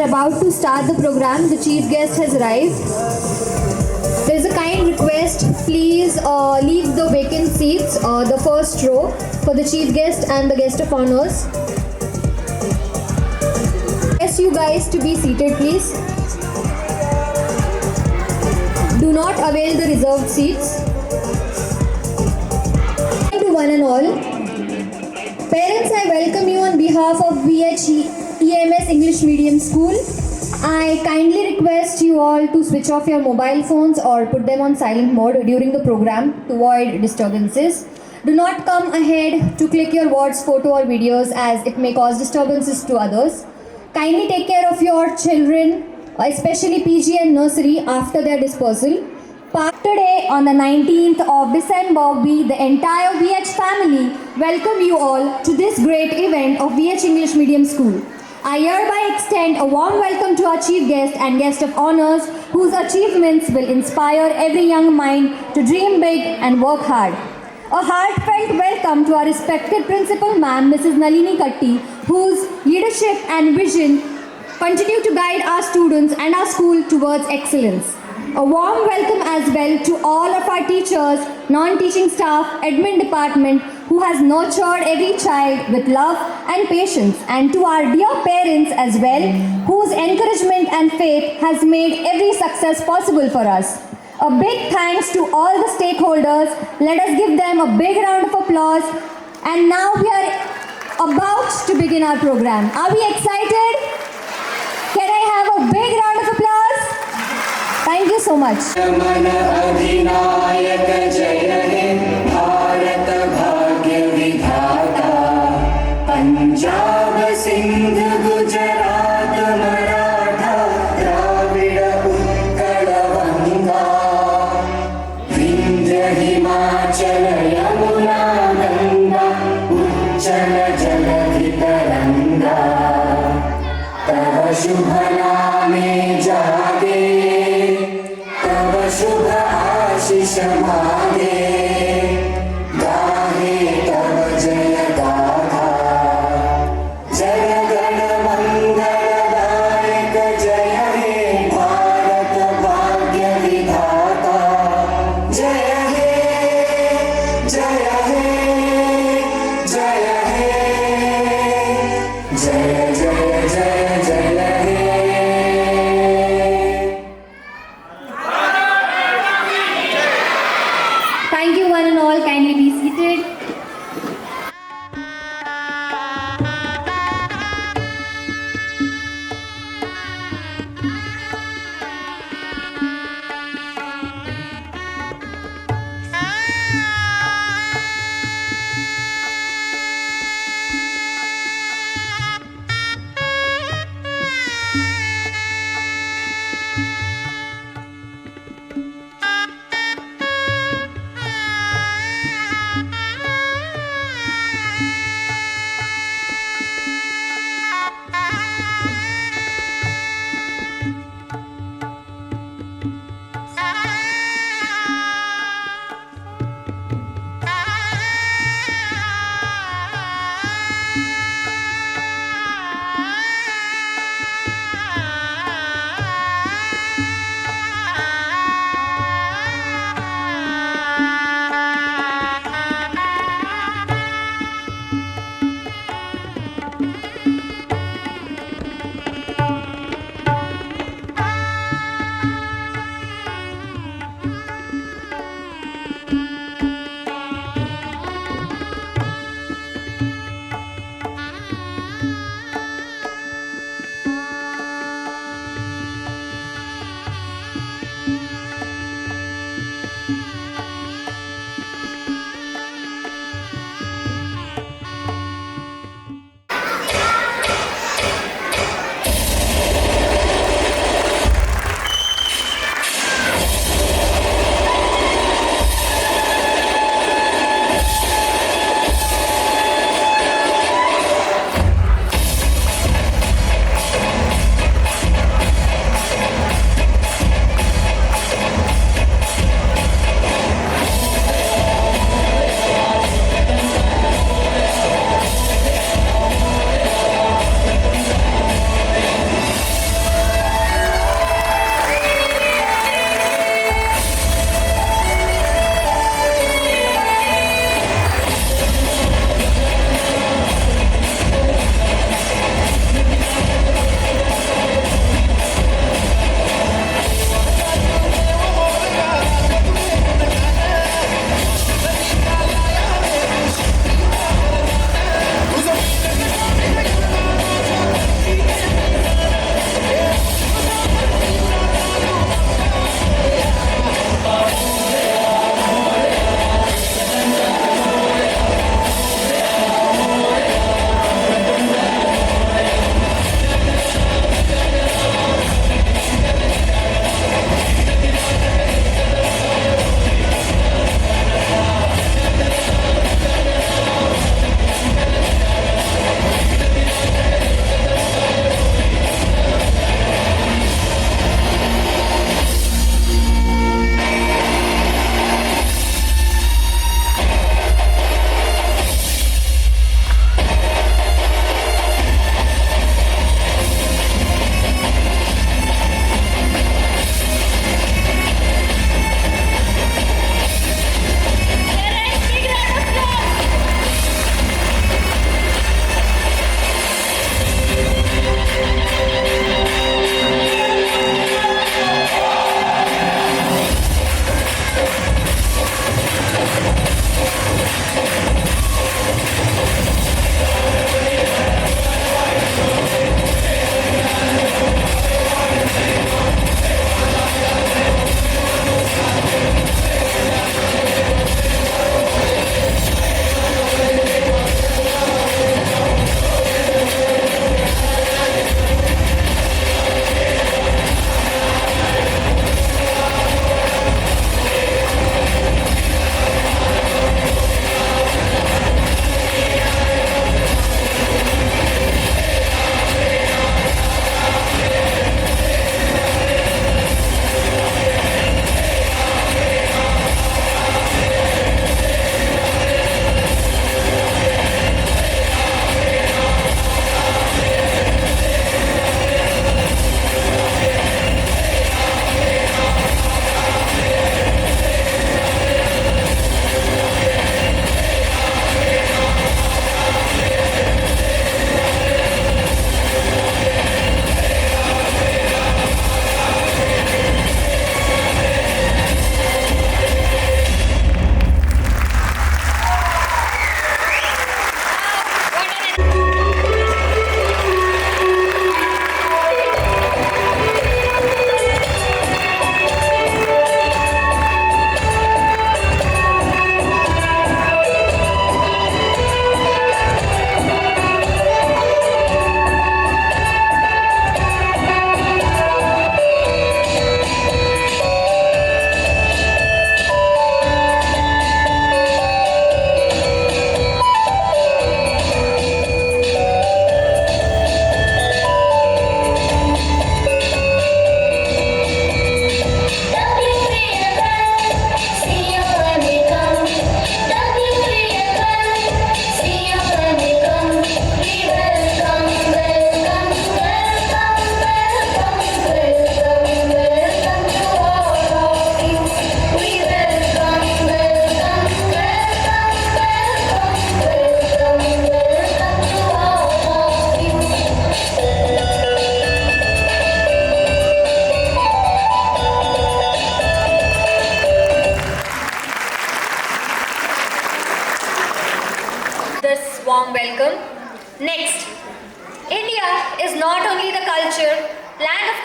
are about to start the program. The chief guest has arrived. There is a kind request. Please leave the vacant seats, the first row, for the chief guest and the guest of honors. Request you guys to be seated, please. Do not avail the reserved seats. To one and all, parents, I welcome you on behalf of VH EMS English Medium School. I kindly request you all to switch off your mobile phones or put them on silent mode during the program to avoid disturbances. Do not come ahead to click your words, photo or videos as it may cause disturbances to others. Kindly take care of your children, especially PG and nursery, after their dispersal. Today on the 19th of December, we, the entire VH family, welcome you all to this great event of VH English Medium School. I hereby extend a warm welcome to our chief guest and guest of honors, whose achievements will inspire every young mind to dream big and work hard. A heartfelt welcome to our respected principal ma'am, Mrs. Nalini Katti, whose leadership and vision continue to guide our students and our school towards excellence. A warm welcome as well to all of our teachers, non-teaching staff, admin department who has nurtured every child with love and patience, and to our dear parents as well, whose encouragement and faith has made every success possible for us. A big thanks to all the stakeholders. Let us give them a big round of applause. And now we are about to begin our program. Are we excited? Can I have a big round of applause? Thank you so much. मन अधिनायक जय हे भारत भाग्य विधाता पंजाब सिंध गुजरात मराठा द्राविड़ उत्कल गंगा विंध्य हिमाचल यमुना गंगा उच्चल जलधि तरंगा तव शुभ नामे जागे शुभ आशीष मांगे गाहे तब जय गाथा जय गण मंगलदायक जय हे भारत भाग्य विधाता जय हे जय हे जय हे जय जय जय जय हे Thank you one and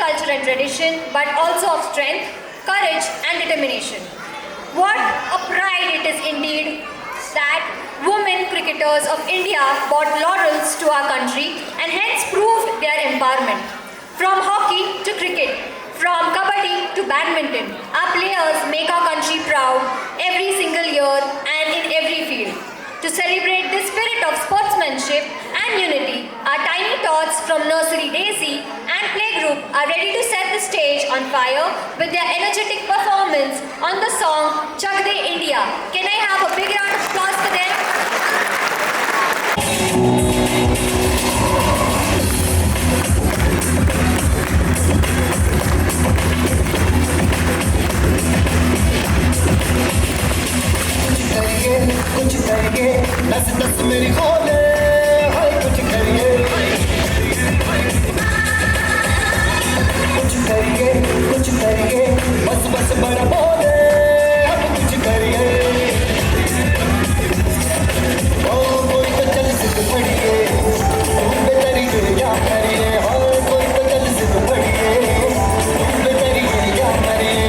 culture and tradition, but also of strength, courage, and determination. What a pride it is indeed that women cricketers of India brought laurels to our country and hence proved their empowerment. From hockey to cricket, from kabaddi to badminton, our players make our country proud every single year and in every field. To celebrate the spirit of sportsmanship and unity, our tiny tots from Nursery Daisy and Playgroup are ready to set the stage on fire with their energetic performance on the song Chak De India. Can I have a big round of applause for them? कुछ करिए नस नस मेरी खोले हाय कुछ करिए बस बस बड़ा बोले अब कुछ करिए ओ कोई तो चल सिद्ध पड़िए बेतरी क्या करिए हाँ कोई तो चल सिद्ध पड़िए बेतरी क्या करिए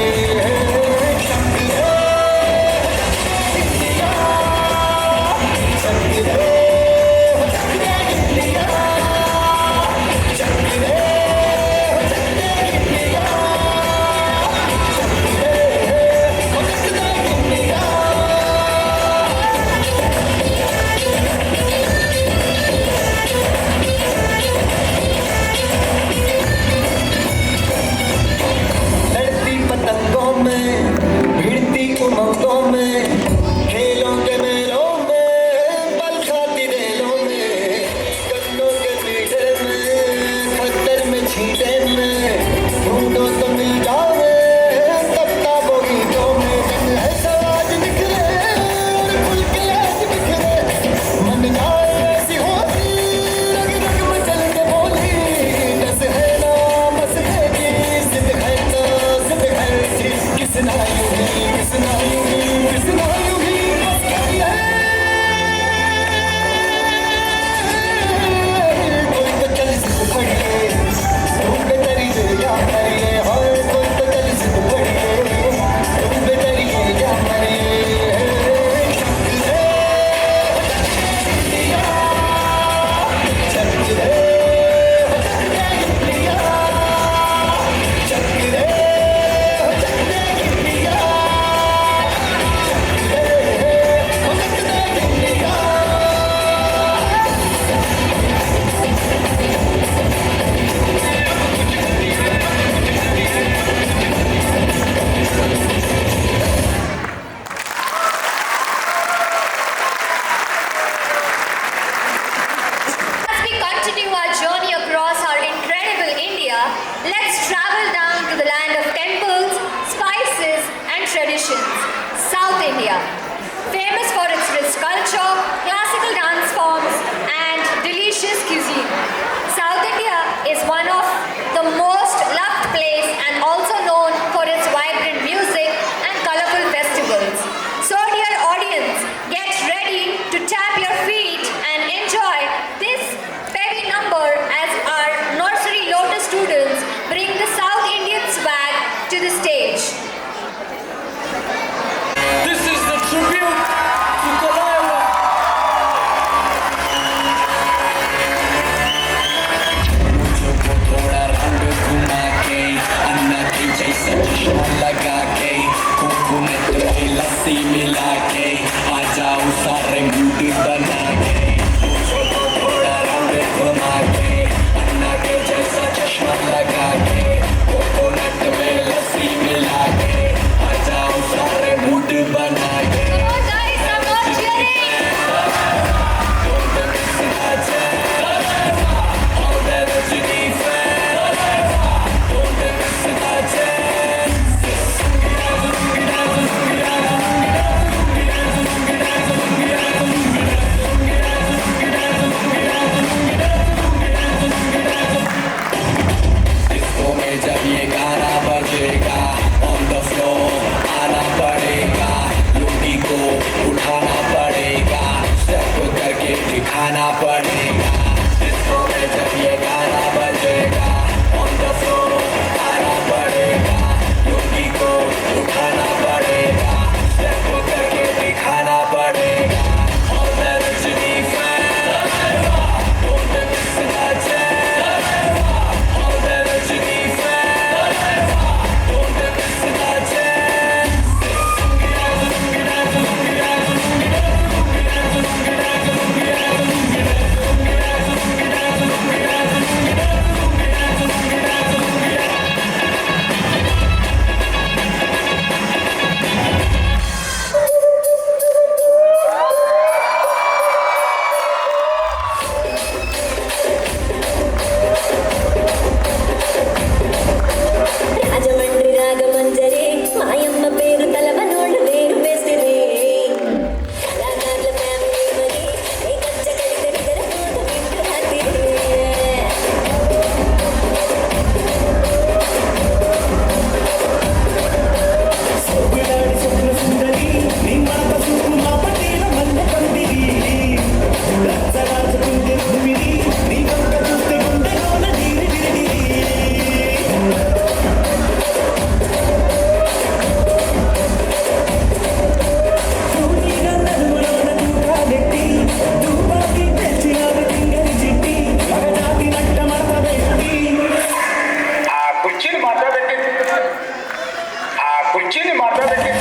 ಕುರ್ಚಿನಿ ಮಾತಾಡಕ್ಕೆ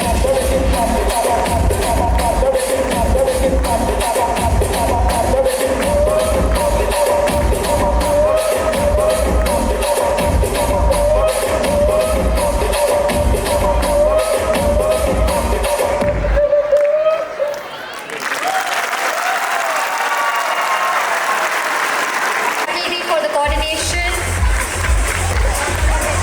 for the coordination.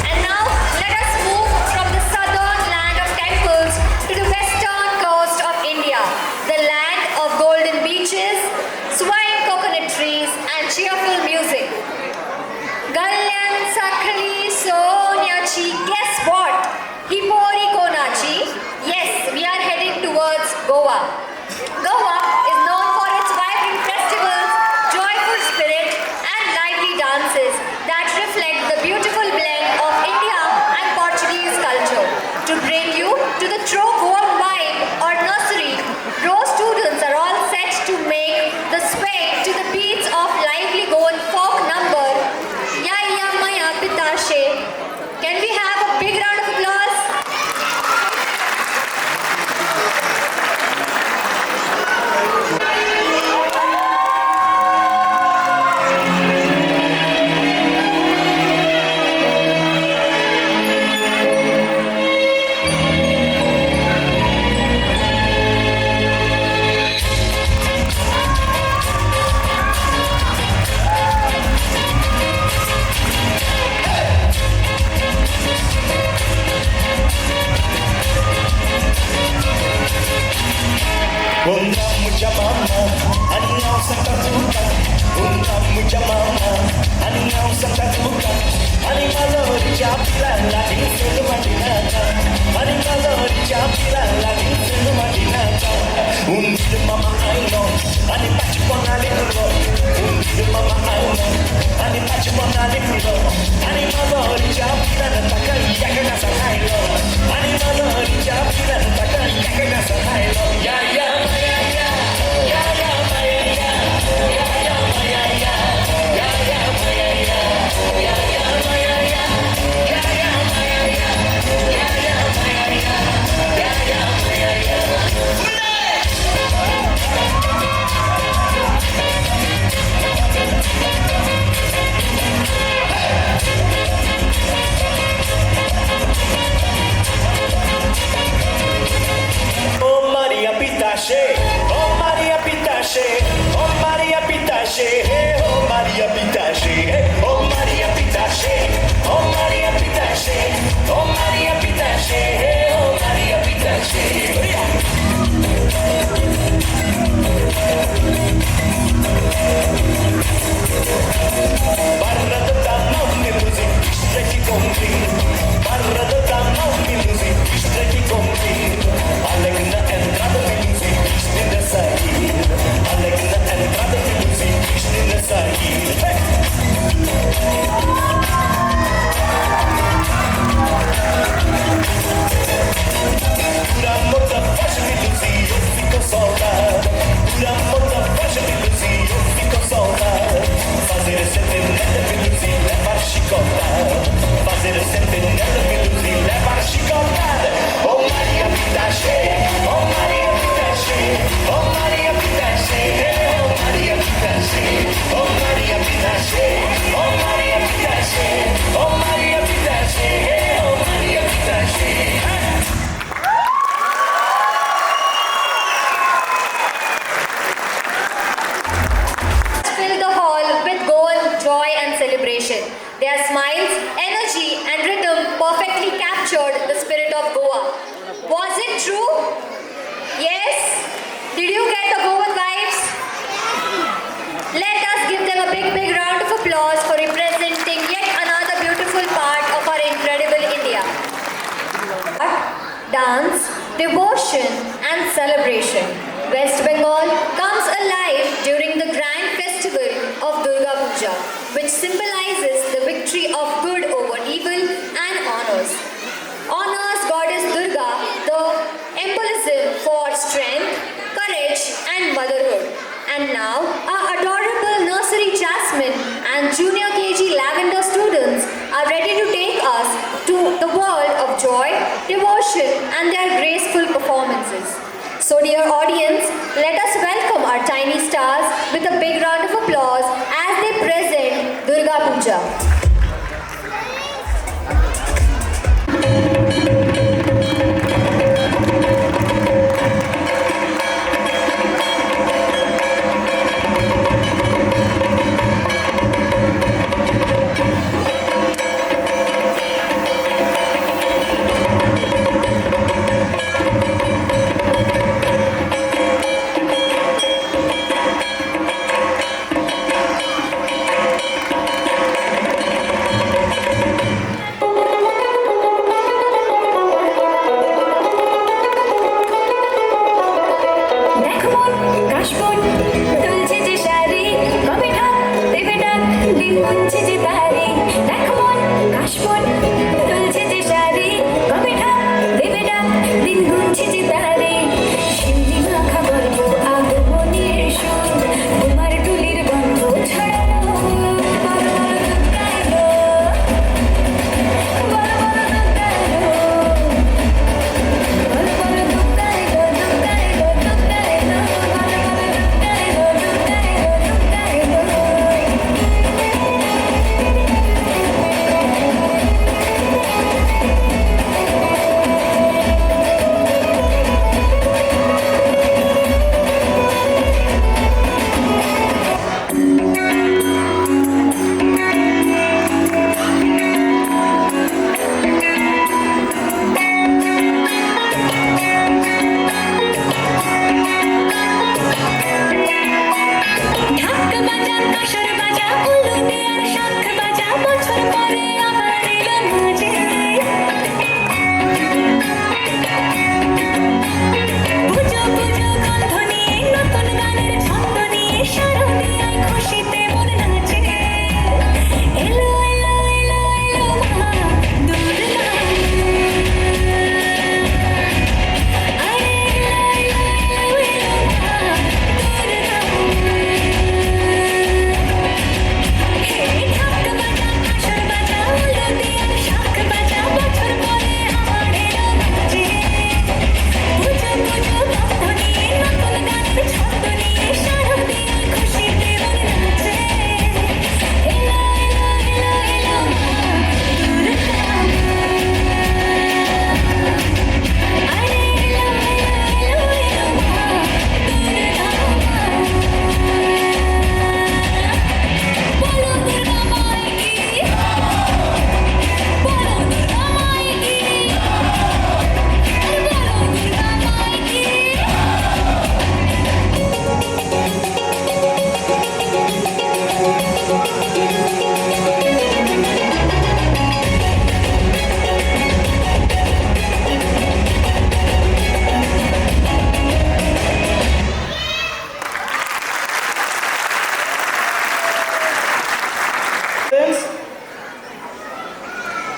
And now let us move from the southern land of temples to the western coast of India, the land of golden beaches, swaying coconut trees and cheerful music. Galyan Sakhali Sonyachi, guess what? Hipori Konachi. Yes, we are heading towards Goa. Goa is known for its vibrant festivals, joyful spirit and lively dances that reflect the beautiful blend of India and Portuguese culture. To bring you to the true Goan vibe or nursery, row students are all set to make the sway to the beats of lively Goan folk number Ya Ya Maya Pitashe. Can we have a big round of applause? Mucha mama, aniyaw sa tatuka. Mucha mama, aniyaw sa tatuka. Animalori chapila, lating sinu madinata. Animalori chapila, lating sinu madinata. Undir mama aino, ani pachi ponaliro. Undir mama aino, ani pachi ponaliro. Animalori chapila, nataka yaka sa hailo. Animalori chapila, nataka yaka sa hailo. Ya ya ya ya. Oh Maria Pitache, oh Maria Pitache, oh Maria Pitache, oh Maria Pitache, oh Maria Pitache, oh Maria Pitache, oh Maria Pitache, oh Maria Pitache. Barra da tamam music, stretchy comfy. Barra da tamam music, stretchy comfy. Alegna entrada de music, nessa saída. Alegna entrada de music, nessa saída. Por amor da faixa de luzia, eu fico saudade. Por amor da faixa de luzia, eu fico saudade. Fazer centenário de luzia, levar chicotada. Fazer centenário de luzia, levar chicotada. Oh Maria Pitache, oh Maria Pitache, oh Maria Pitache, oh Maria Pitache, oh Maria Pitache, oh Maria Pitache, oh Maria Pitache, oh Maria Pitache. Fill the hall with Goan joy and celebration. Their smiles, energy and rhythm perfectly captured the spirit of Goa. Was it true? Yes? Did you get the Goan vibes? Let us give them a big round of applause for representing yet another beautiful part of our incredible India. Dance, devotion and celebration. West Bengal comes alive during the grand festival of Durga Puja, which symbolizes the victory of good over evil and honors goddess Durga, the embolism for strength, courage and motherhood. And now our adorable nursery Jasmine and junior KG Lavender students are ready to take us to and their graceful performances. So dear audience, let us welcome our tiny stars with a big round of applause as they present Durga Puja.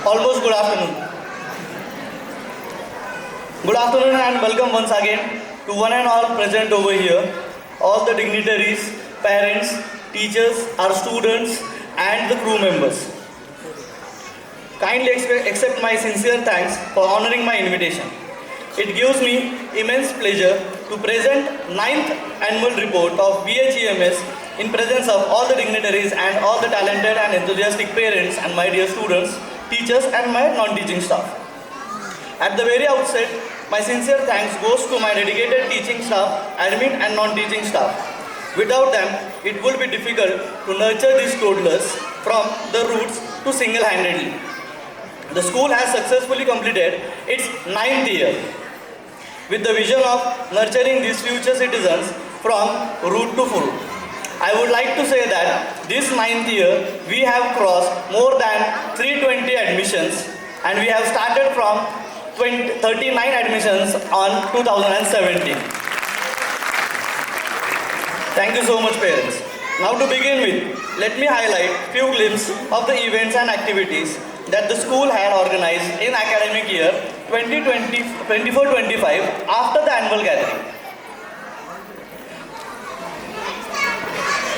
Almost good afternoon. Good afternoon and welcome once again to one and all present over here, all the dignitaries, parents, teachers, our students and the crew members. Kindly accept my sincere thanks for honoring my invitation. It gives me immense pleasure to present 9th annual report of VHEMS in presence of all the dignitaries and all the talented and enthusiastic parents and my dear students, teachers and my non-teaching staff. At the very outset, my sincere thanks goes to my dedicated teaching staff, admin and non-teaching staff. Without them, it would be difficult to nurture these toddlers from the roots to single-handedly. The school has successfully completed its 9th year with the vision of nurturing these future citizens from root to fruit. I would like to say that this 9th year we have crossed more than 320 admissions and we have started from 39 admissions on 2017. Thank you so much parents. Now to begin with, let me highlight few glimpses of the events and activities that the school had organized in academic year 2024-25 after the annual gathering.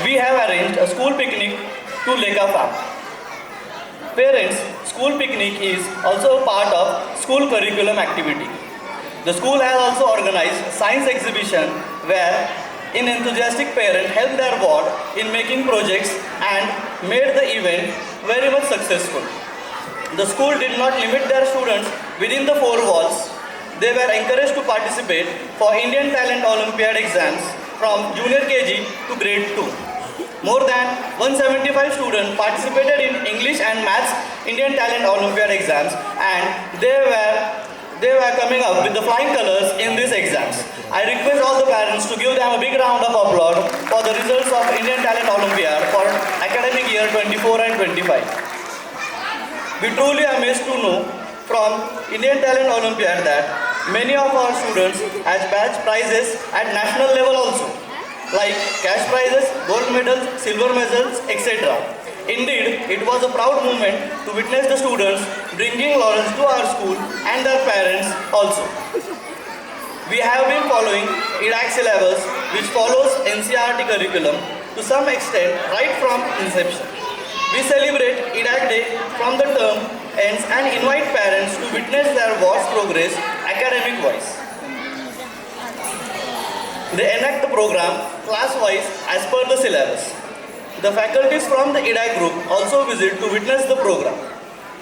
We have arranged a school picnic to Leka Farm. Parents, school picnic is also a part of school curriculum activity. The school has also organized science exhibition where an enthusiastic parent helped their ward in making projects and made the event very much successful. The school did not limit their students within the four walls. They were encouraged to participate for Indian Talent Olympiad exams from junior KG to grade 2. More than 175 students participated in English and Maths Indian Talent Olympiad exams, and they were coming up with the flying colors in these exams. I request all the parents to give them a big round of applause for the results of Indian Talent Olympiad for academic year 24 and 25. We truly amazed to know from Indian Talent Olympiad that many of our students has batch prizes at national level also, like cash prizes, gold medals, silver medals, etc. Indeed, it was a proud moment to witness the students bringing laurels to our school and their parents also. We have been following IDAC syllabus, which follows NCERT curriculum to some extent right from inception. We celebrate IDAC Day from the term ends and invite parents to witness their vast progress academic-wise. They enact the program class-wise as per the syllabus. The faculties from the IDAC group also visit to witness the program.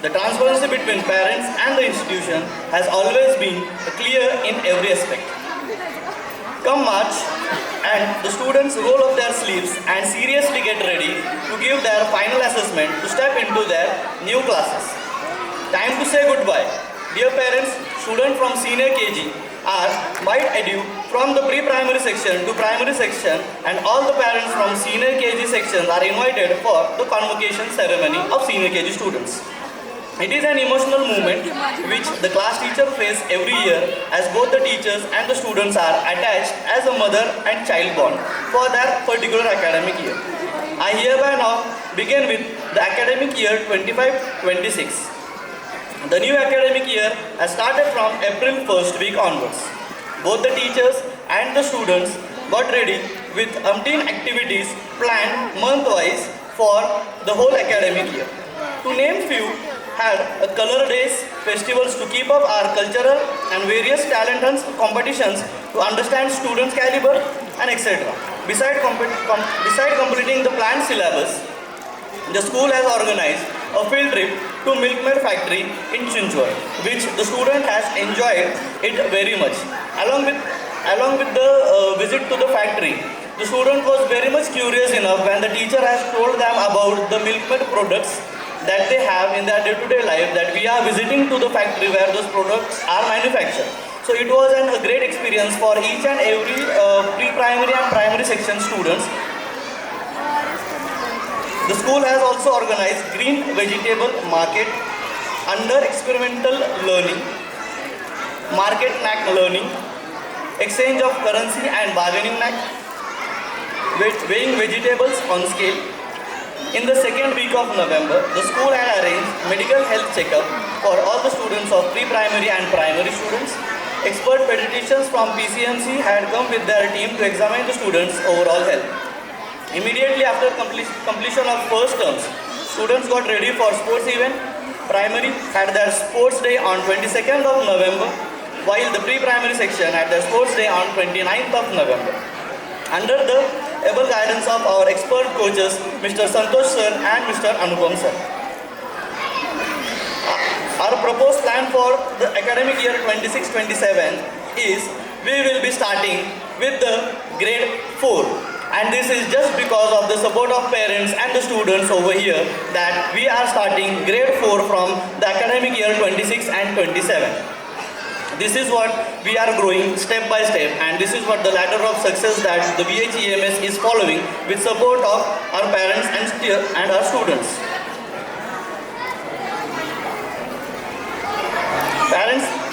The transparency between parents and the institution has always been clear in every aspect. Come March, and the students roll up their sleeves and seriously get ready to give their final assessment to step into their new classes. Time to say goodbye. Dear parents, students from senior KG are might edu from the pre-primary section to primary section, and all the parents from senior KG sections are invited for the convocation ceremony of senior KG students. It is an emotional moment which the class teacher faces every year, as both the teachers and the students are attached as a mother and child bond for their particular academic year. I hereby now begin with the academic year 25-26. The new academic year has started from April 1st week onwards. Both the teachers and the students got ready with umpteen activities planned month-wise for the whole academic year. To name few, had a color days, festivals to keep up our cultural and various talent and competitions to understand students' caliber and etc. Beside completing the planned syllabus, the school has organized a field trip to Milkmaid factory in Chinchwad, which the student has enjoyed it very much. Along with the visit to the factory, the student was very much curious enough when the teacher has told them about the Milkmaid products that they have in their day-to-day life, that we are visiting to the factory where those products are manufactured. So it was a great experience for each and every pre-primary and primary section students. The school has also organized green vegetable market under experimental learning, market knack learning, exchange of currency and bargaining knack, weighing vegetables on scale. In the second week of November, the school had arranged medical health checkup for all the students of pre-primary and primary students. Expert pediatricians from PCMC had come with their team to examine the students' overall health. Immediately after completion of first terms, students got ready for sports event. Primary had their sports day on 22nd of November, while the pre-primary section had their sports day on 29th of November. Under the able guidance of our expert coaches, Mr. Santosh sir and Mr. Anupam sir. Our proposed plan for the academic year 26-27 is we will be starting with the grade 4. And this is just because of the support of parents and the students over here that we are starting grade 4 from the academic year 26 and 27. This is what we are growing step by step, and this is what the ladder of success that the VHEMS is following with support of our parents and our students.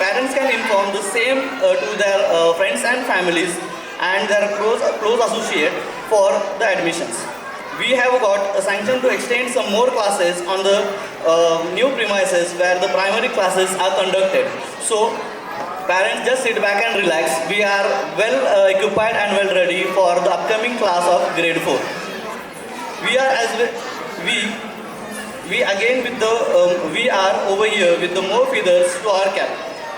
Parents can inform the same to their friends and families and their close associate for the admissions. We have got a sanction to extend some more classes on the new premises where the primary classes are conducted. So parents, just sit back and relax. We are well occupied and well ready for the upcoming class of grade 4. We are over here with the more feathers to our cap.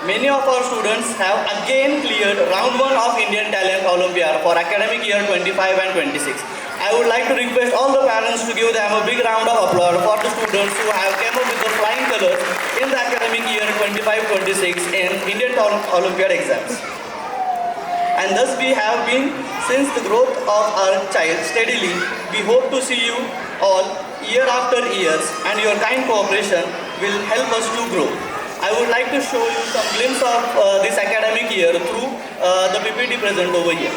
Many of our students have again cleared round 1 of Indian Talent Olympiad for academic year 25 and 26. I would like to request all the parents to give them a big round of applause for the students who have come up with the flying colors in the academic year 25-26 in Indian Olympiad exams. And thus we have been since the growth of our child steadily. We hope to see you all year after years, and your kind cooperation will help us to grow. I would like to show you some glimpse of this academic year through the PPT present over here.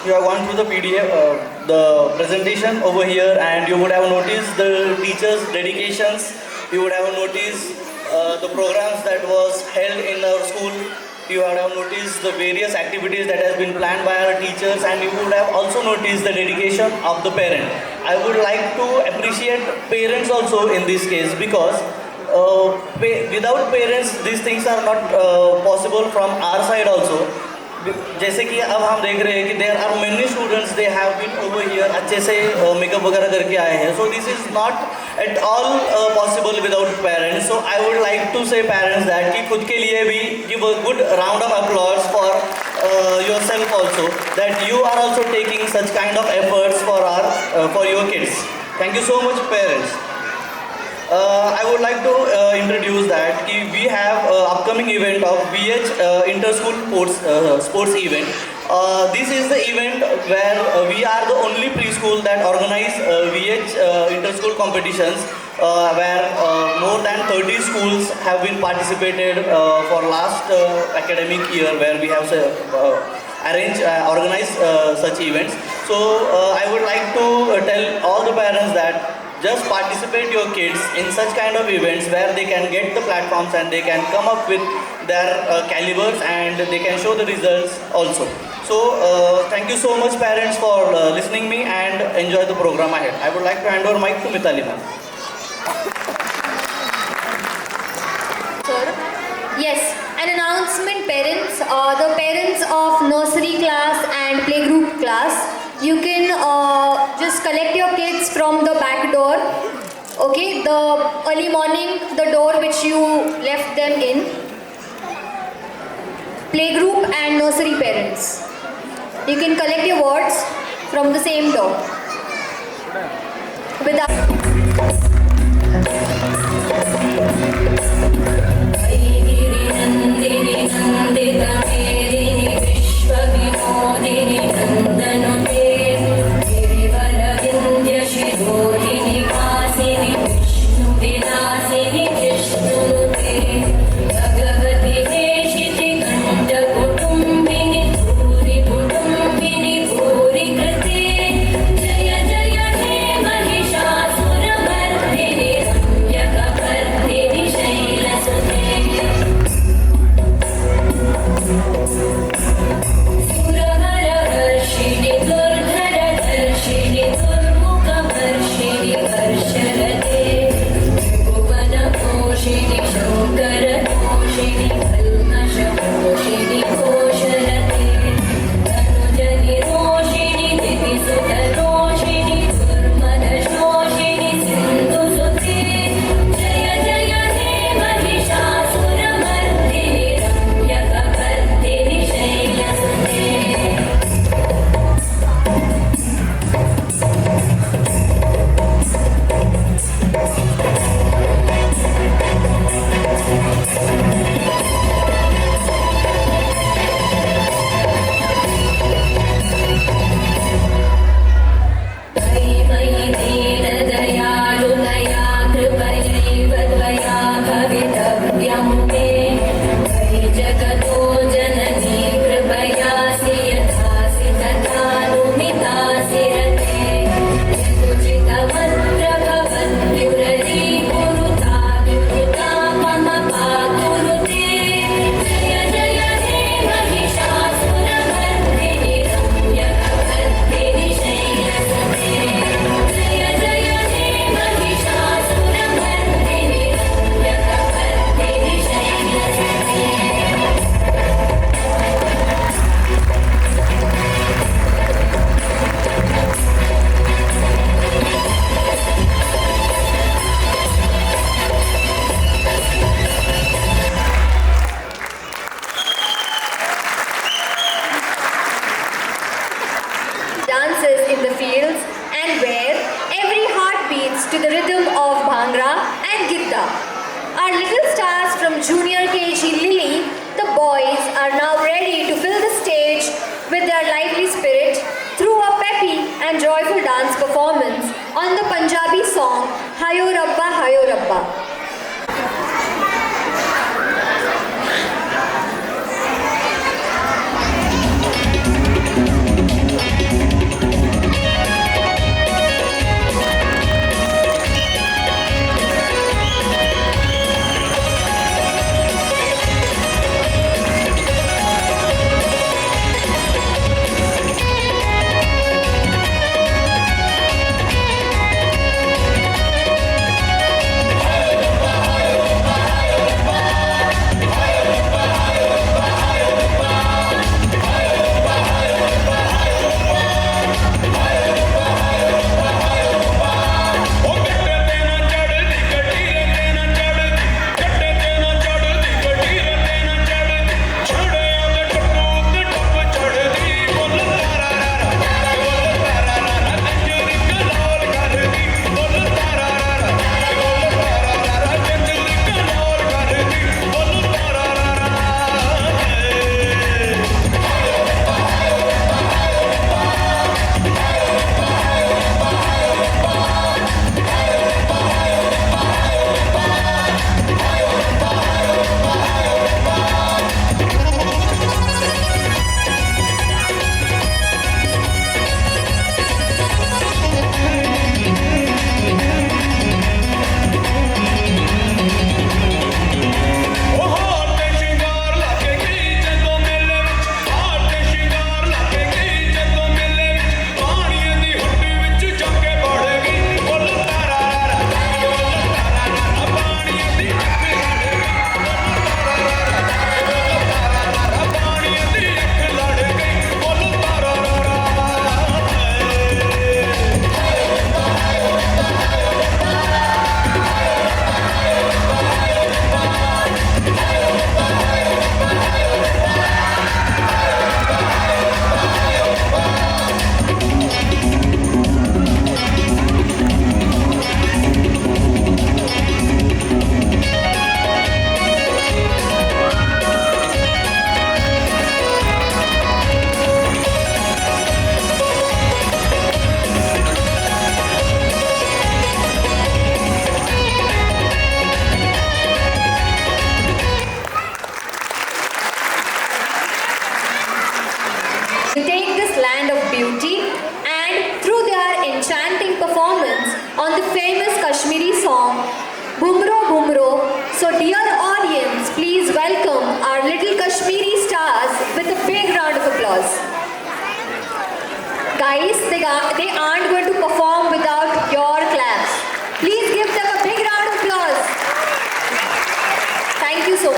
you have gone through the PDF, the presentation over here, and you would have noticed the teachers' dedications. You would have noticed the programs that was held in our school. You would have noticed the various activities that has been planned by our teachers, and you would have also noticed the dedication of the parent. I would like to appreciate parents also in this case, because without parents these things are not possible from our side also. जैसे कि अब हम देख रहे हैं कि there are many students they have been over here अच्छे से मेकअप वगैरह करके आए हैं. So this is not at all possible without parents. So I would like to say parents that कि खुद के लिए भी give a good round of applause for yourself also, that you are also taking such kind of efforts for your kids. Thank you so much parents. I would like to introduce that we have upcoming event of VH inter-school sports event. This is the event where we are the only preschool that organize VH inter-school competitions, where more than 30 schools have been participated for last academic year, where we have organized such events. So I would like to tell all the parents that just participate your kids in such kind of events where they can get the platforms and they can come up with their calibers and they can show the results also. So thank you so much parents for listening me and enjoy the program ahead. I would like to hand over mic to Mitali ma'am. Sir, yes, an announcement parents, the parents of nursery class and playgroup class, you can just collect your kids from the back door, okay, the early morning, the door which you left them in. Playgroup and nursery parents, you can collect your words from the same door.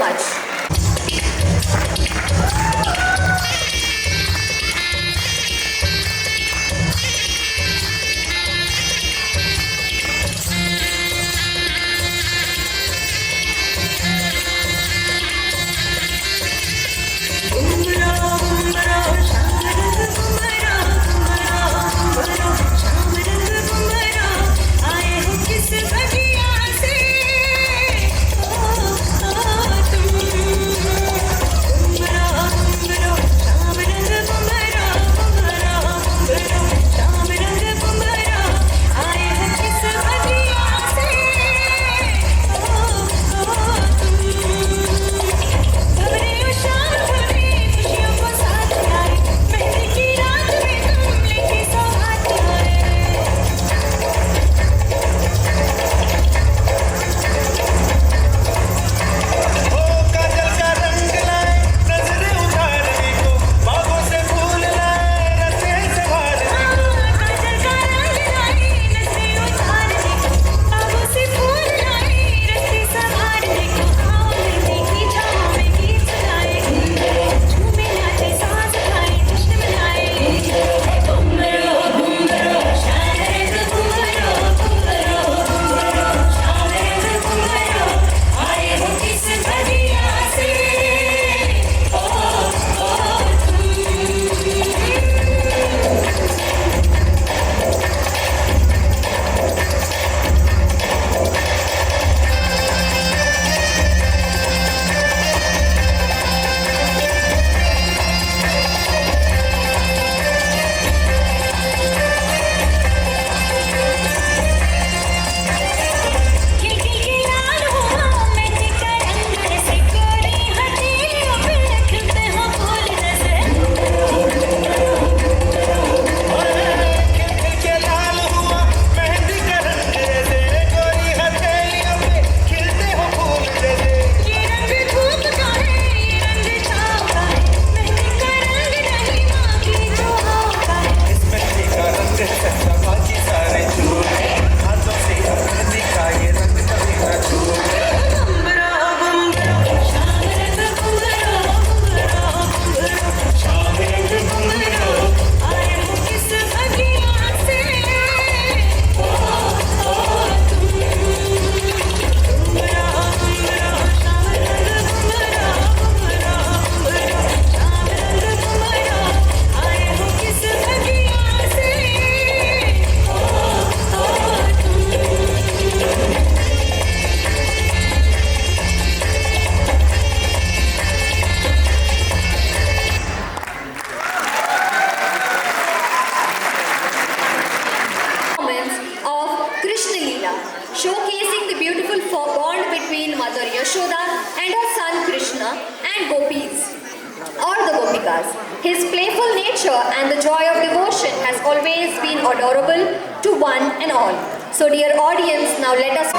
much. Showcasing the beautiful bond between Mother Yashoda and her son Krishna and gopis or the gopikas. His playful nature and the joy of devotion has always been adorable to one and all. So dear audience, now let us...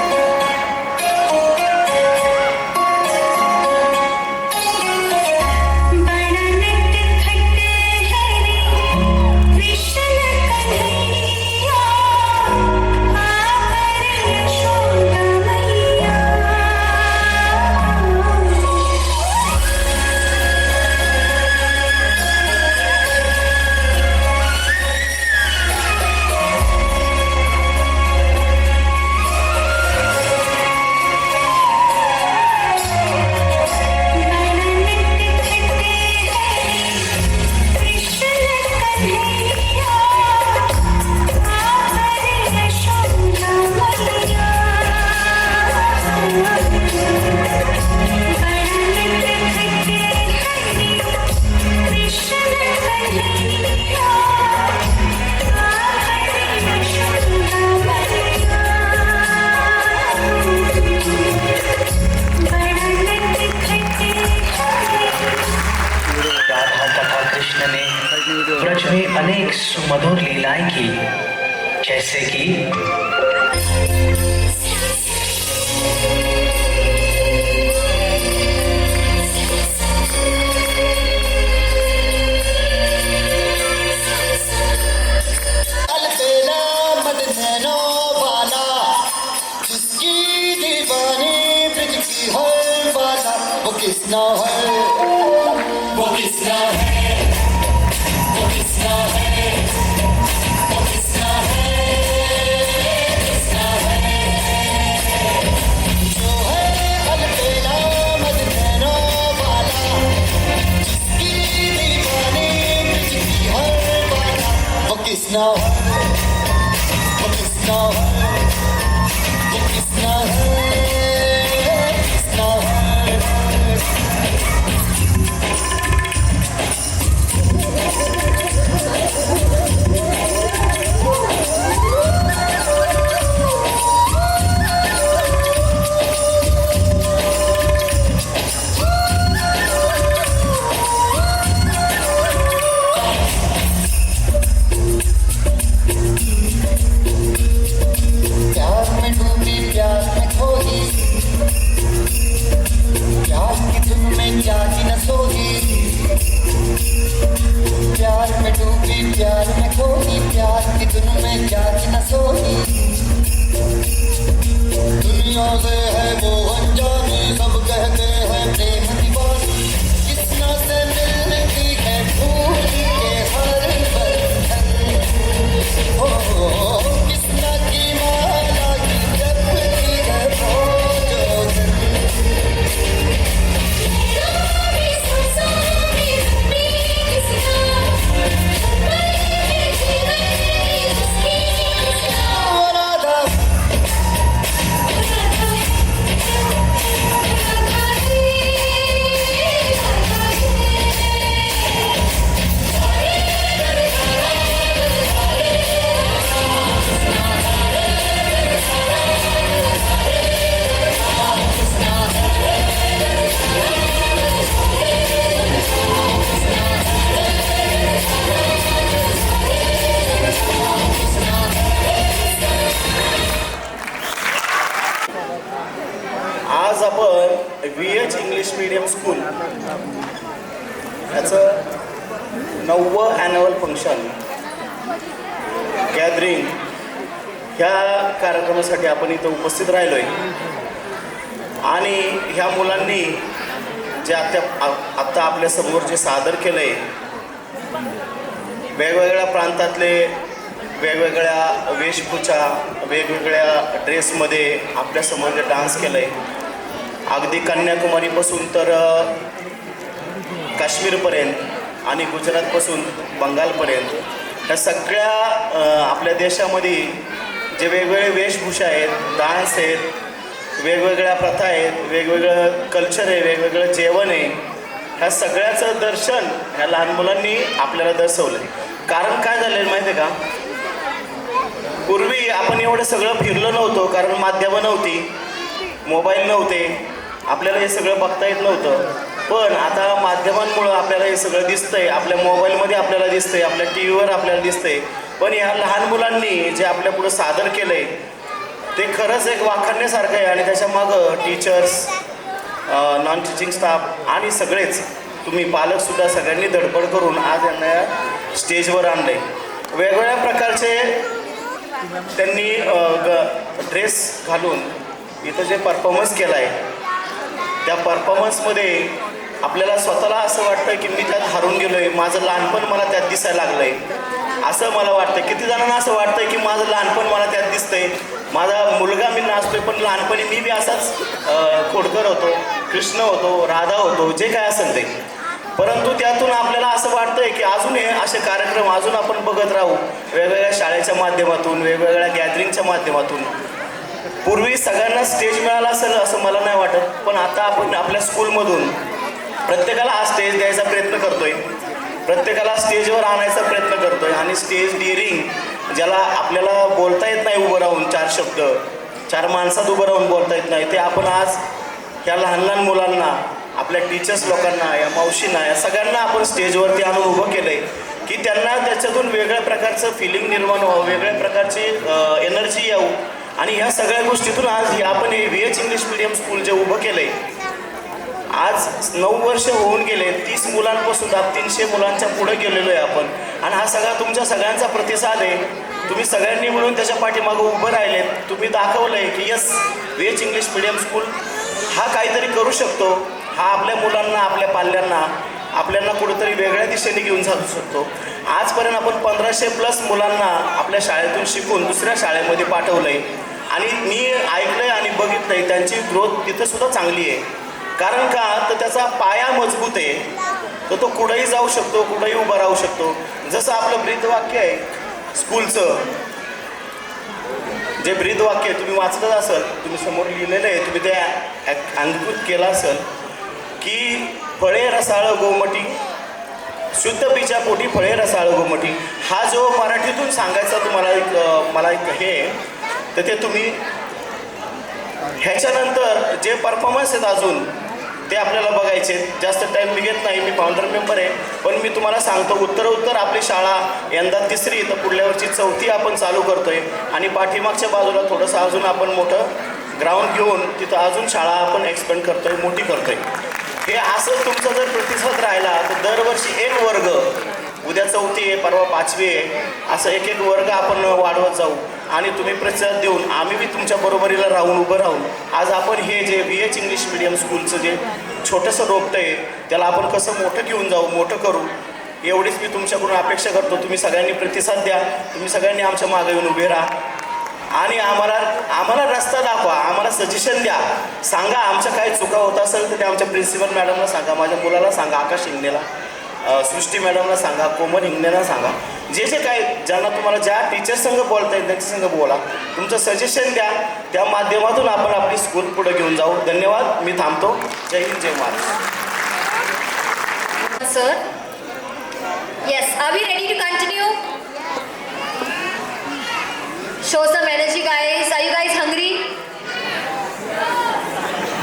Braj में अनेक सुमधुर लीलाएं की, जैसे कि जिसकी दीवानी ब्रज की हर बाला वो किसना है, वो किसना है, वो किसना है, वो किसना है, किसना है, जो है अलबेला मदीना वाला, जिसकी दीवानी बिजली हर वाला, वो किसना है, वो किसना है, वो किसना है, किसना है। प्यार में डूबी प्यार में खोई, प्यार की धुन में जागी न सोई, प्यार में डूबी प्यार में खोई, प्यार की धुन में जागी न सोई, दुनिया से है वो अनजानी, सब कहते हैं प्रेम दीवानी, किसना से मिलने की है भूल के हर बंधन, ओ किसना की माला की जपती है भोजन। राधा आज आपण VH इंग्लिश मीडियम स्कूल याचं 9वं ॲन्युअल फंक्शन गॅदरिंग ह्या कार्यक्रमासाठी आपण इथं उपस्थित राहिलो आहे आणि ह्या मुलांनी जे आत्ता आपल्यासमोर जे सादर केलं आहे वेगवेगळ्या प्रांतातले वेगवेगळ्या वेशभूषा वेगवेगळ्या ड्रेसमध्ये आपल्यासमोर जे डान्स केलं आहे अगदी कन्याकुमारीपासून तर काश्मीरपर्यंत आणि गुजरातपासून बंगालपर्यंत ह्या सगळ्या आपल्या देशामध्ये जे वेगवेगळे वेशभूषा आहेत डान्स आहेत वेगवेगळ्या प्रथा आहेत वेगवेगळं कल्चर आहे वेगवेगळं जेवण आहे ह्या सगळ्याचं दर्शन ह्या लहान मुलांनी आपल्याला दर्शवलं कारण काय झालेलं माहिती आहे का पूर्वी आपण एवढं सगळं फिरलो नव्हतो कारण माध्यमं नव्हती मोबाईल नव्हते आपल्याला हे सगळं बघता येत नव्हतं पण आता माध्यमांमुळं आपल्याला हे सगळं दिसतंय आपल्या मोबाईलमध्ये आपल्याला दिसतंय आपल्या टी व्हीवर आपल्याला दिसतंय पण ह्या लहान मुलांनी जे आपल्यापुढं सादर केलं आहे ते खरंच एक वाखाणण्यासारखं आहे आणि त्याच्यामागं टीचर्स नॉन टीचिंग स्टाफ आणि सगळेच तुम्ही पालकसुद्धा सगळ्यांनी धडपड करून आज यांना स्टेजवर आणलं आहे वेगवेगळ्या प्रकारचे त्यांनी ड्रेस घालून इथं जे परफॉर्मन्स केला आहे त्या परफॉर्मन्समध्ये आपल्याला स्वतःला असं वाटतं की मी त्यात हरून गेलो आहे माझं लहानपण मला त्यात दिसायला लागलं आहे असं मला वाटतं किती जणांना असं वाटतं की माझं लहानपण मला त्यात दिसतंय माझा मुलगा मी नाचतोय पण लहानपणी मी बी असाच खोडकर होतो कृष्ण होतो राधा होतो जे काय असेल ते परंतु त्यातून आपल्याला असं वाटतंय की अजून हे असे कार्यक्रम अजून आपण बघत राहू वेगवेगळ्या शाळेच्या माध्यमातून वेगवेगळ्या गॅदरिंगच्या माध्यमातून पूर्वी सगळ्यांना स्टेज मिळाला असेल असं मला नाही वाटत पण आता आपण आपल्या स्कूलमधून प्रत्येकाला हा स्टेज द्यायचा प्रयत्न करतोय प्रत्येकाला स्टेजवर आणायचा प्रयत्न करतोय आणि स्टेज डिअरिंग ज्याला आपल्याला बोलता येत नाही उभं राहून चार शब्द चार माणसात उभं राहून बोलता येत नाही ते आपण आज ह्या लहान लहान मुलांना आपल्या टीचर्स लोकांना या मावशींना या सगळ्यांना आपण स्टेजवरती आणून उभं केलं आहे की त्यांना त्याच्यातून वेगळ्या प्रकारचं फिलिंग निर्माण व्हावं वेगळ्या प्रकारची एनर्जी यावं आणि ह्या सगळ्या गोष्टीतून आज आपण हे VH इंग्लिश मीडियम स्कूल जे उभं केलं आहे आज 9 वर्ष होऊन गेले 30 मुलांपासून 300 मुलांच्या पुढे गेलेलो आहे आपण आणि हा सगळा तुमच्या सगळ्यांचा प्रतिसाद आहे तुम्ही सगळ्यांनी मिळून त्याच्या पाठीमागं उभं राहिलेत तुम्ही दाखवलं आहे की yes VH English medium school हा काहीतरी करू शकतो हा आपल्या मुलांना, आपल्या पाल्यांना, आपल्याला कुठेतरी वेगळ्या दिशेने घेऊन जाऊ शकतो. आजपर्यंत आपण 1500+ मुलांना आपल्या शाळेतून शिकून दुसऱ्या शाळेमध्ये पाठवलं आहे आणि मी ऐकलं आहे आणि बघितलं आहे त्यांची ग्रोथ तिथंसुद्धा चांगली आहे. कारण का तर त्याचा पाया मजबूत आहे, तर तो कुठंही जाऊ शकतो, कुठंही उभा राहू शकतो. जसं आपलं ब्रीदवाक्य आहे स्कूलचं, जे ब्रीदवाक्य तुम्ही वाचलं असेल, तुम्ही समोर लिहिलेलं आहे, तुम्ही ते अंकित केलं असेल की फळे रसाळ गोमटी, शुद्ध पिच्या पोटी फळे रसाळ गोमटी. हा जो मराठीतून सांगायचा तुम्हाला मला एक हे तर ते तुम्ही ह्याच्यानंतर जे परफॉर्मन्स आहेत अजून ते आपल्याला बघायचे. जास्त टाईम मी घेत नाही, मी फाउंडर मेंबर आहे, पण मी तुम्हाला सांगतो उत्तर आपली शाळा यंदा 3री तर पुढल्या वर्षी 4थी आपण चालू करतो आहे आणि पाठीमागच्या बाजूला थोडंसं अजून आपण मोठं ग्राउंड घेऊन तिथं अजून शाळा आपण एक्सपेंड करतो आहे, मोठी करतो आहे. हे असं तुमचा जर प्रतिसाद राहिला तर दरवर्षी एक वर्ग, उद्या 4थी आहे, परवा 5वी आहे, असं एक वर्ग आपण वाढवत जाऊ आणि तुम्ही प्रतिसाद देऊन आम्ही बी तुमच्या बरोबरीला राहून उभं राहून आज आपण हे जे VH इंग्लिश मीडियम स्कूलचं जे छोटंसं रोपटं आहे त्याला आपण कसं मोठं घेऊन जाऊ, मोठं करू, एवढीच मी तुमच्याकडून अपेक्षा करतो. तुम्ही सगळ्यांनी प्रतिसाद द्या, तुम्ही सगळ्यांनी आमच्या मागे येऊन उभे राहा आणि आम्हाला रस्ता दाखवा, आम्हाला सजेशन द्या, सांगा आमच्या काही चुका होत असेल तर ते आमच्या प्रिन्सिपल मॅडमला सांगा, माझ्या मुलाला सांगा, आकाश हिंगणेला, सृष्टी मॅडमला सांगा, कोमल हिंगणेला सांगा, जे काय ज्यांना तुम्हाला ज्या टीचर्स संग बोलता येईल त्यांच्या संग बोला, तुमचं सजेशन द्या, त्या माध्यमातून आपण आपली स्कूल पुढे घेऊन जाऊ. धन्यवाद. मी थांबतो. जय हिंद, जय Maharashtra. Sir. Yes, are we ready to continue? Show some energy, guys. Are you guys hungry?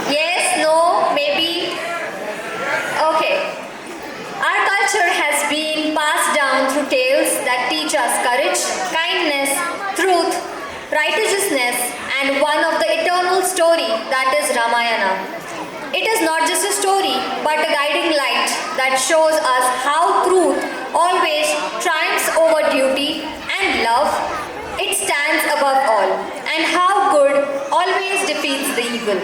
Yes, no, maybe. Okay. Our culture has been passed down through tales that teach us courage, kindness, truth, righteousness, and one of the eternal story that is Ramayana. It is not just a story, but a guiding light that shows us how truth always triumphs over duty and love. It stands above all, and how good always defeats the evil.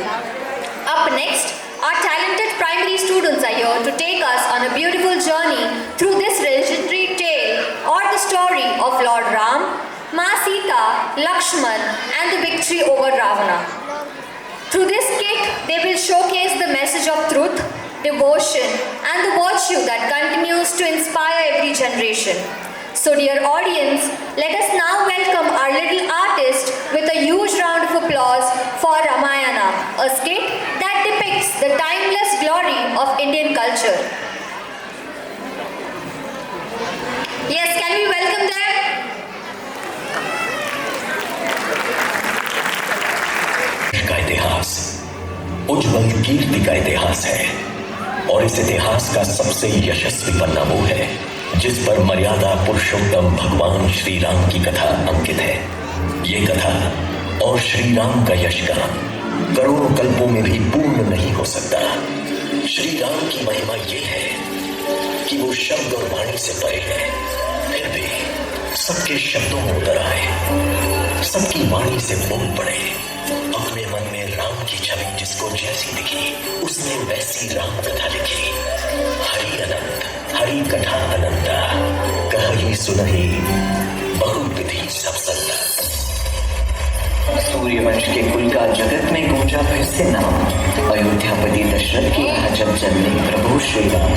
Up next, our talented primary students are here to take us on a beautiful journey through this legendary tale or the story of Lord Ram, Ma Sita, Lakshman, and the victory over Ravana. Through this skit, they will showcase the message of truth, devotion, and the virtue that continues to inspire every generation. So dear audience, let us now welcome our little artist with a huge round of applause for Ramayana, a skit that depicts the timeless glory of Indian culture. Yes, can we welcome them? का इतिहास उज्जवल कीर्ति का इतिहास है और इस इतिहास का सबसे यशस्वी पन्ना वो है जिस पर मर्यादा पुरुषोत्तम भगवान श्री राम की कथा अंकित है. ये कथा और श्री राम का यशगान करोड़ों कल्पों में भी पूर्ण नहीं हो सकता. श्री राम की महिमा ये है कि वो शब्द और वाणी से परे है, फिर भी सबके शब्दों में उतर आए, सबकी वाणी से बोल पड़े. अपने मन में राम की छवि जिसको जैसी दिखी उसने वैसी राम कथा लिखी. हरि अनंत हरि कथा अनंता कही सुनहि बहुविधि सब संता. सूर्यवंश के कुल का जगत में गूंजा फिर से नाम. अयोध्यापति दशरथ के यहाँ जब जन्मे प्रभु श्री राम.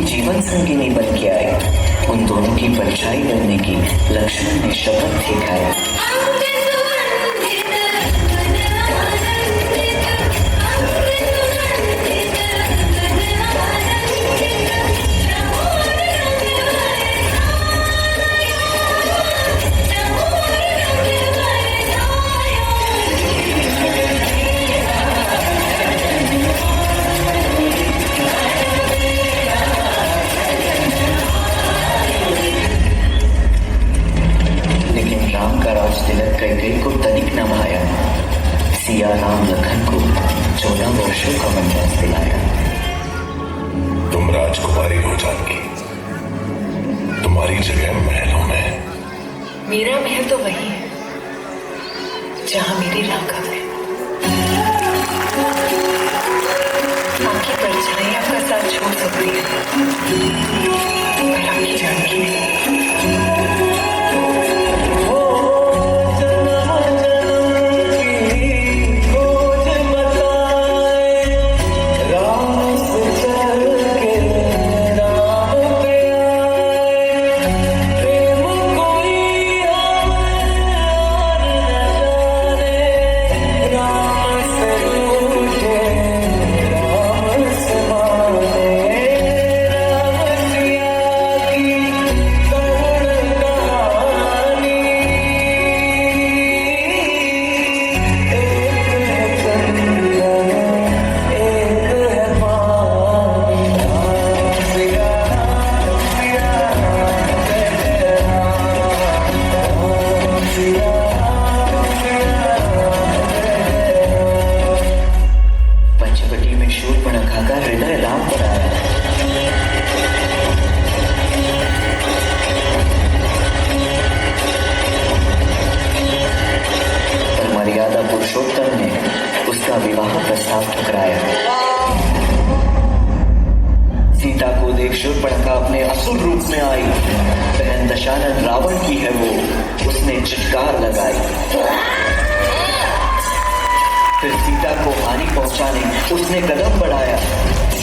जीवन संगिनी बन के आए. उन दोनों की परछाई बनने की लक्ष्मण ने शपथ भी खाई. दया राम लखन को 14 वर्षों का वनवास दिलाया। तुम राजकुमारी हो जानकी, तुम्हारी जगह महलों में। मेरा महल तो वही है जहां मेरी राघव है। आपकी परछाई आपका साथ छोड़ सकती है पर आपकी जानकी नहीं। पंचवटी में शूर्पणखा का हृदय राम पर आया। पर मर्यादा पुरुषोत्तम ने उसका विवाह प्रस्ताव ठुकराया। सीता को देख शूर्पणखा अपने असुर रूप में आई। बहन दशानन रावण की है वो, उसने चित्कार लगाई। फिर सीता को हानि पहुंचाने उसने कदम बढ़ाया।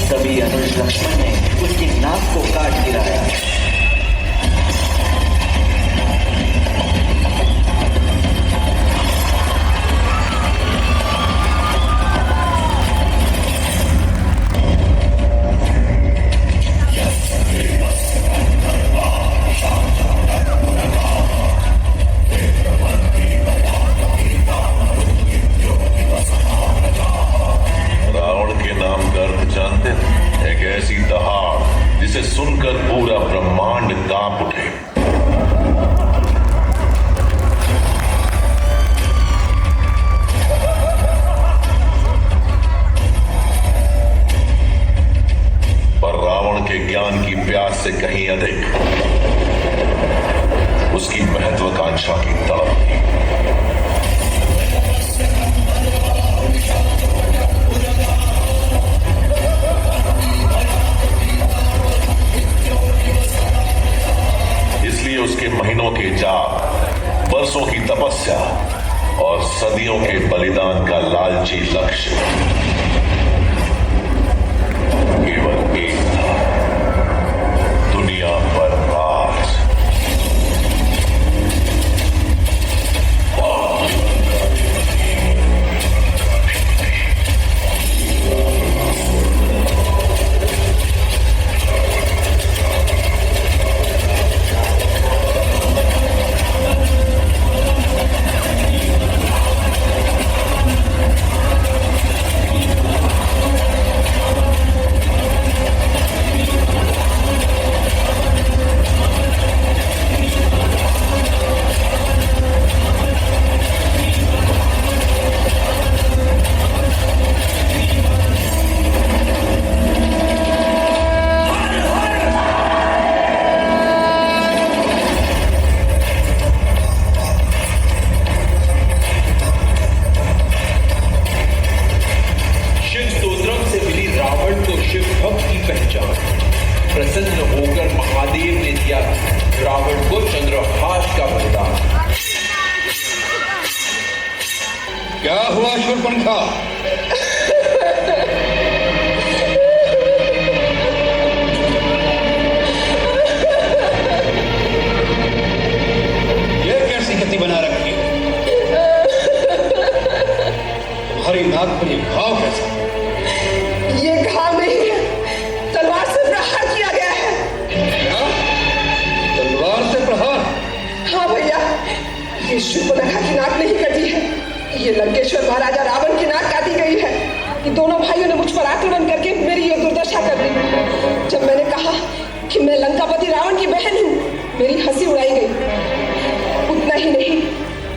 तभी अनुज लक्ष्मण ने उसकी नाक को काट गिराया। जिसे सुनकर पूरा ब्रह्मांड कांप उठे। पर रावण के ज्ञान की प्यास से कहीं अधिक उसकी महत्वाकांक्षा की तड़प थी। इसलिए उसके महीनों के जाप, बरसों की तपस्या और सदियों के बलिदान का लालची लक्ष्य केवल एक था, दुनिया पर राज। प्रसन्न होकर महादेव ने दिया रावण को चंद्रहास का वरदान। क्या हुआ शूर्पणखा? ये कैसी गति बना रखी? तुम्हारी नाक पर ये घाव कैसा? ये घाव नहीं है, तलवार से प्रहार किया गया है। क्या? तलवार से प्रहार? हाँ भैया, ये शूर्पणखा की नाक नहीं कटी है, ये लंकेश्वर महाराजा रावण की नाक काटी गई है। ये दोनों भाइयों ने मुझ पर आक्रमण करके मेरी ये दुर्दशा कर दी। जब मैंने कहा कि मैं लंकापति रावण की बहन हूँ, मेरी हंसी उड़ाई गई। उतना ही नहीं,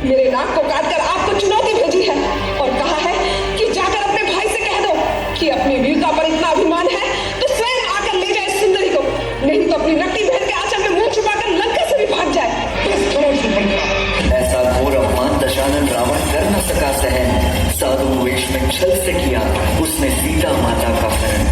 मेरे नाक को काटकर आपको चुनौती भेजी है और कहा है न सका सहन, साधु वेश में छल से किया उसने सीता माता का हरण।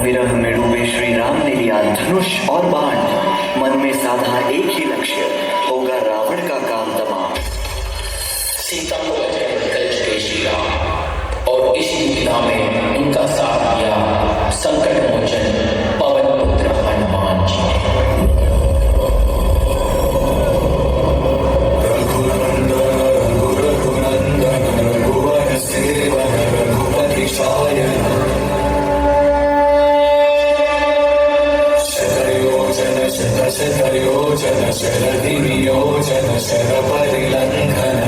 विरह में डूबे श्री राम ने लिया धनुष और बाण, मन में साधा एक ही लक्ष्य, होगा रावण का काम तमाम। सीता को अजय निकल चुके श्री राम और इसी विधा में उनका साथ दिया संकट मोचन पवन पुत्र हनुमान जी ने। रघुवर सेवन रघुपति सायन शतयोजन शरदिनियोजन शर परिलंघन।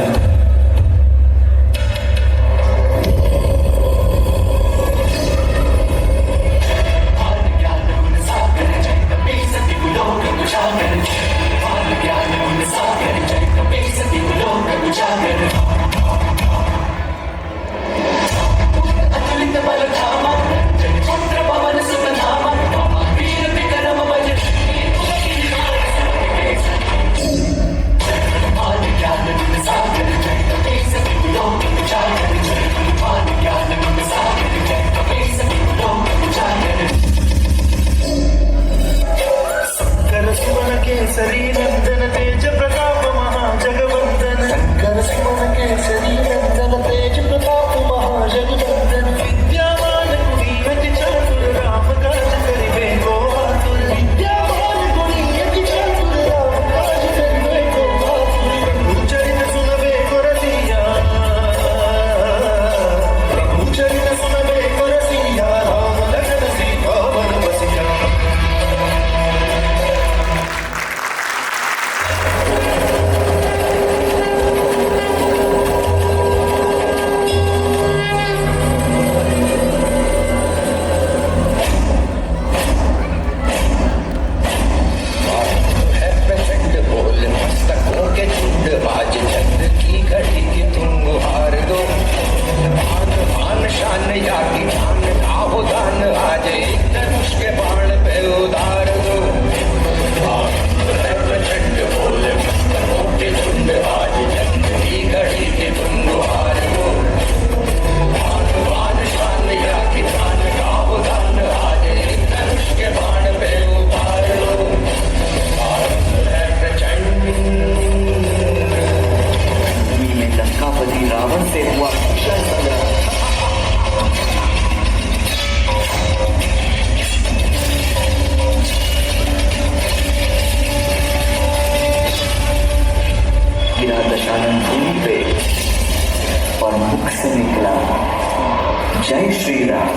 केसरी नंदन तेज प्रताप महाजगवंदन, शंकर सुमन केसरी नंदन तेज प्रताप महाजगवंदन। विद्यावान गुणियति चातुर राम काज करिबे को आतुर, विद्यावान गुणियति चातुर राम काज करिबे को आतुर। प्रभु चरित सुनबे को रसिया, प्रभु चरित सुनबे को रसिया, राम लखन सीता वन बसिया। रावण से हुआ भीषण संग्राम। गिरा दशानन भूमि पे और मुख से निकला जय Shri Ram.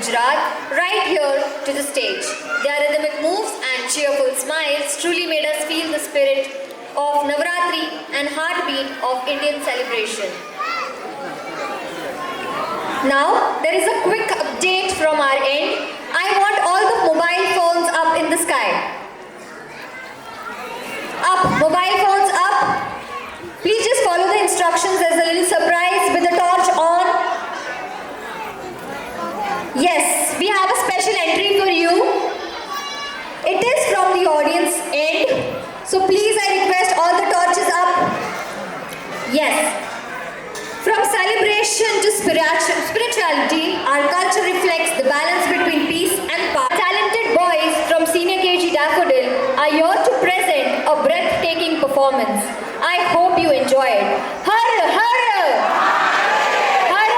Gujarat right here to the stage. Their rhythmic moves and cheerful smiles truly made us feel the spirit of Navratri and heartbeat of Indian celebration. Now, there is a quick update from our end. I want all the mobile phones up in the sky. Up, mobile phones up. Please just follow the instructions. There's a little surprise with the torch on. Yes, we have a special entry for you. It is from the audience end. So please, I request all the torches up. Yes. From celebration to spirituality, our culture reflects the balance between peace and power. Talented boys from Senior KG Daffodil are here to present a breathtaking performance. I hope you enjoy it. Har Har! Har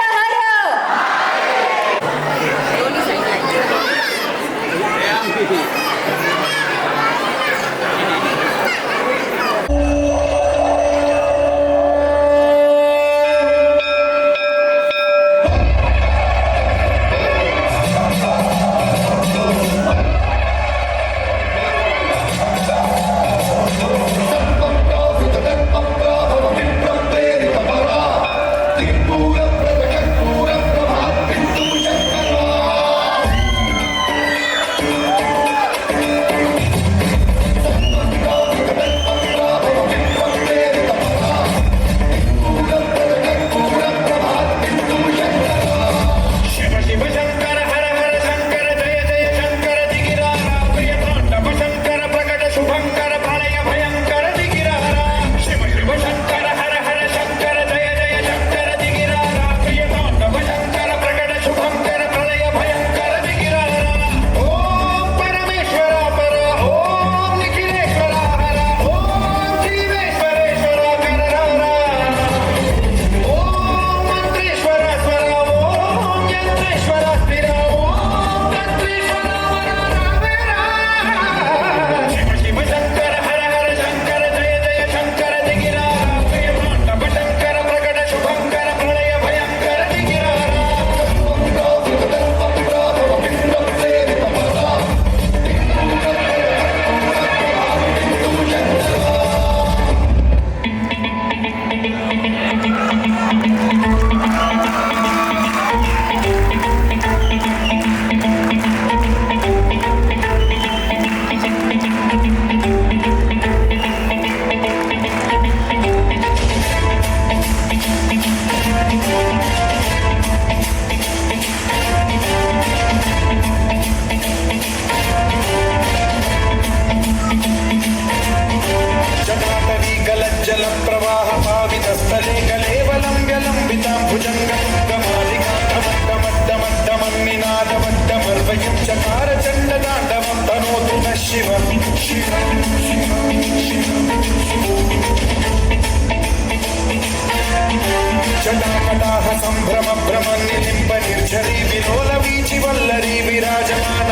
जटाकटाह संभ्रम भ्रम निलिम्ब निर्झरी विलोल वीचि वल्लरी विराजमान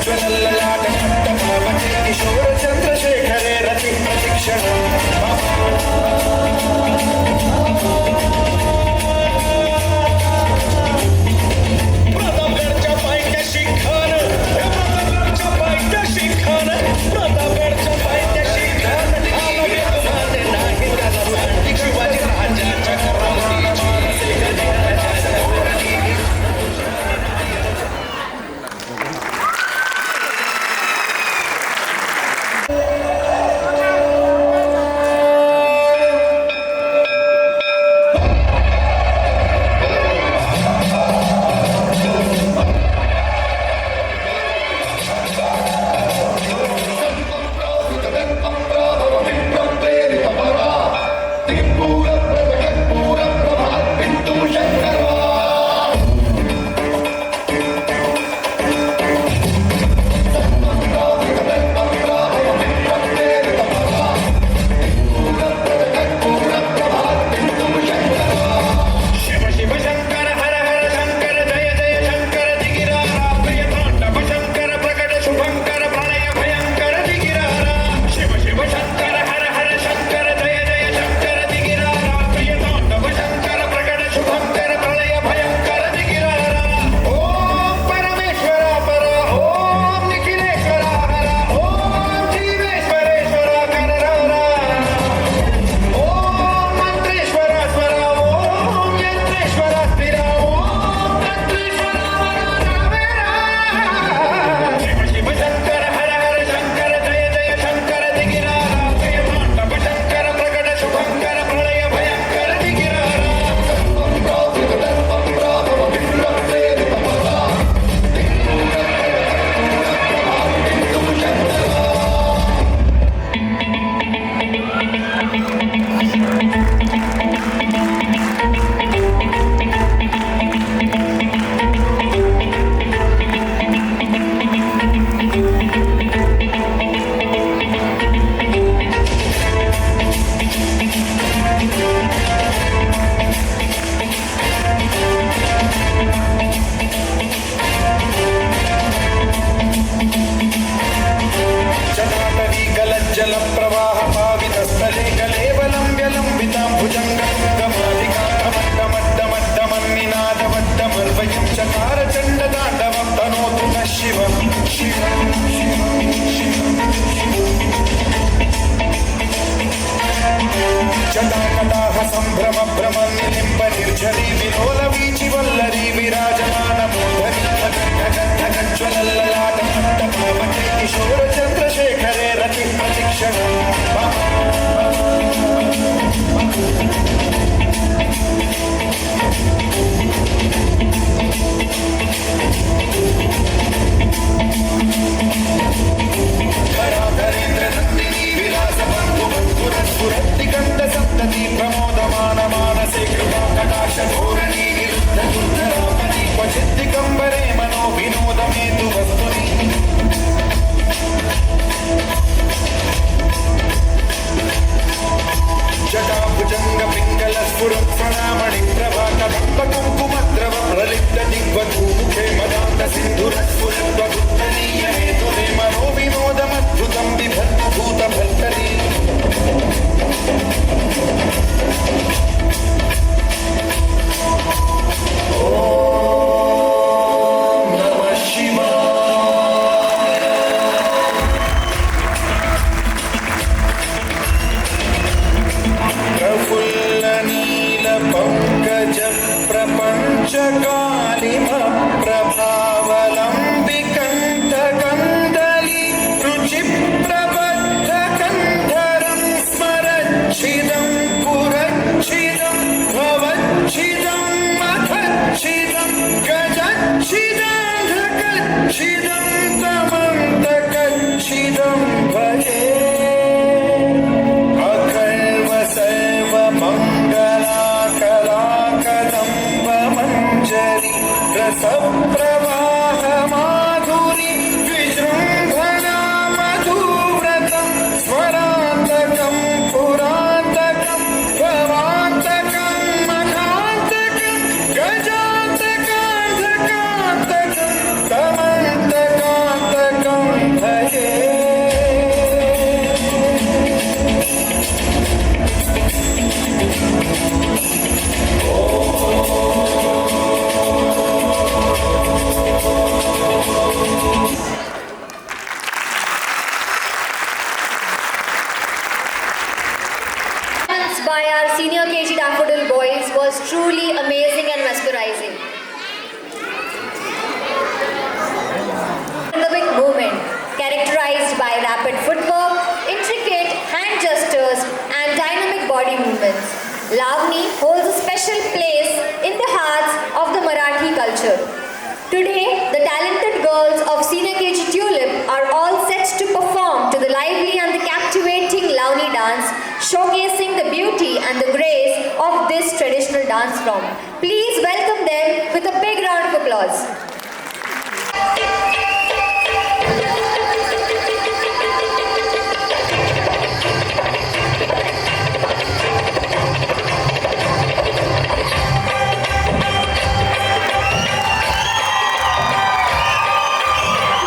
ज्वलल्ललाट किशोर चंद्रशेखरे रति प्रशिक्षण ధోరణి నిరుద్ధ దుర్ధరాపని క్వచిత్ దిగంబరే మనో వినోదమేతు వస్తుని జటాభుజంగ పింగళ స్ఫురత్ప్రణామణి ప్రభాత దంప కుంకుమద్రవ ప్రలిప్త దిగ్వధూముఖే మదాంత సింధురస్ఫురత్వగుప్తనీయమేతునే మనో వినోదమద్భుతం బిభర్తు భూత భర్తరీ ఓం నమః శివాయ ప్రఫుల్ల నీల పంకజ ప్రపంచ కాళిమ ప్రభావలంబి కంఠ కందలి రుచి ప్రబద్ధ కంధరం స్మరచ్చిదం పురచ్చిదం భవచ్చిదం మఖచ్చిదం గజచ్చిదం ధకచ్చిదం తమంతకచ్చిదం భజే అఖల్వ సర్వ మంగళాకలాకదంబ మంజరి రస ప్రవాహ మాధురి విజృంభణా మధువ్రతం స్వరాంతకం పురాంతకం భవాంతకం మఖాంతకం గజాంతకాంతకాంతకం తమంతకాంతకం భజే Performance by our senior KG Daffodil Boys was truly amazing and mesmerizing. Rhythmic movement characterized by rapid footwork, intricate hand gestures and dynamic body movements. Lavani holds a special place in the hearts of the Marathi culture. Today, the talented girls of Senior KG Tulip are all set to perform to the lively and the captivating Lavani dance, showcasing the beauty and the grace of this traditional dance form. Please welcome them with a big round of applause.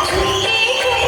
झुमके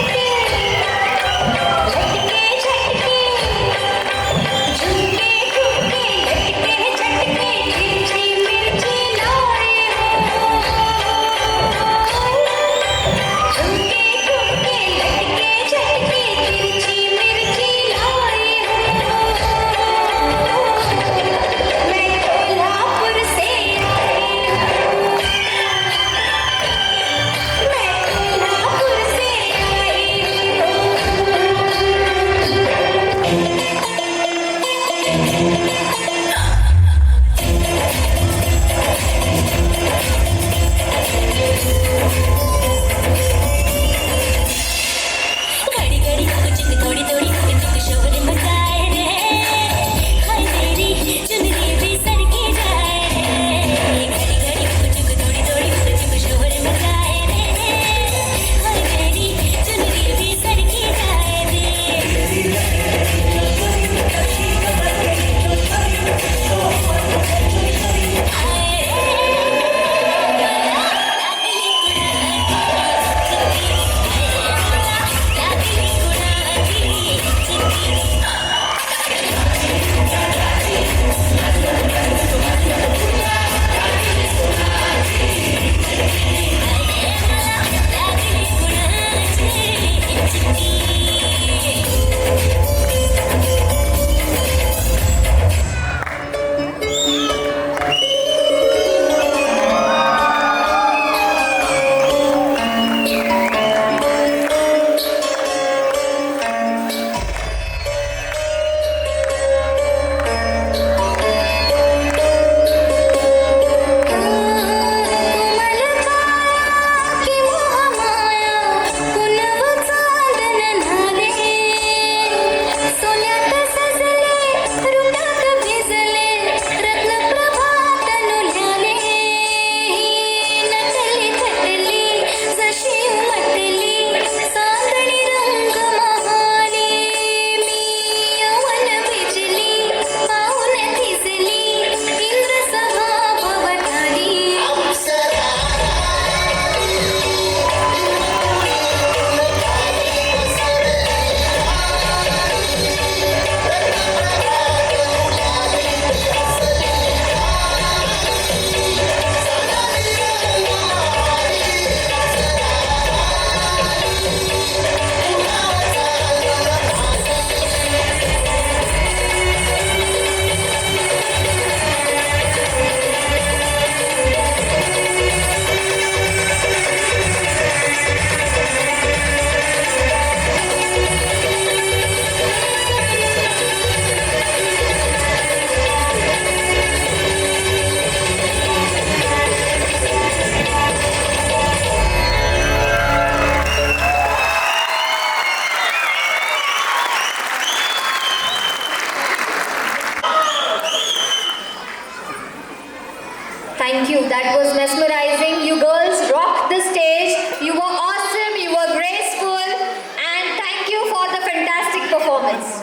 That was mesmerizing. You girls rocked the stage. You were awesome. You were graceful. And thank you for the fantastic performance.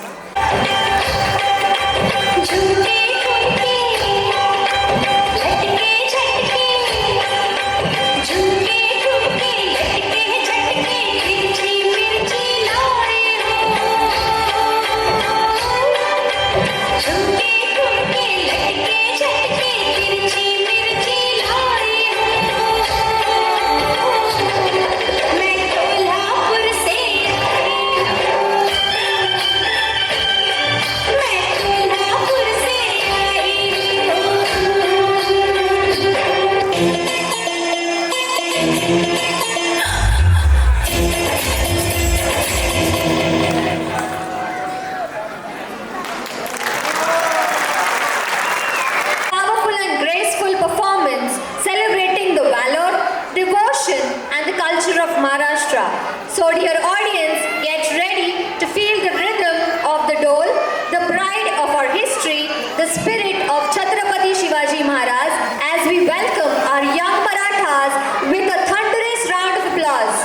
So dear audience, get ready to feel the rhythm of the dole, the pride of our history, the spirit of Chhatrapati Shivaji Maharaj as we welcome our young Marathas with a thunderous round of applause.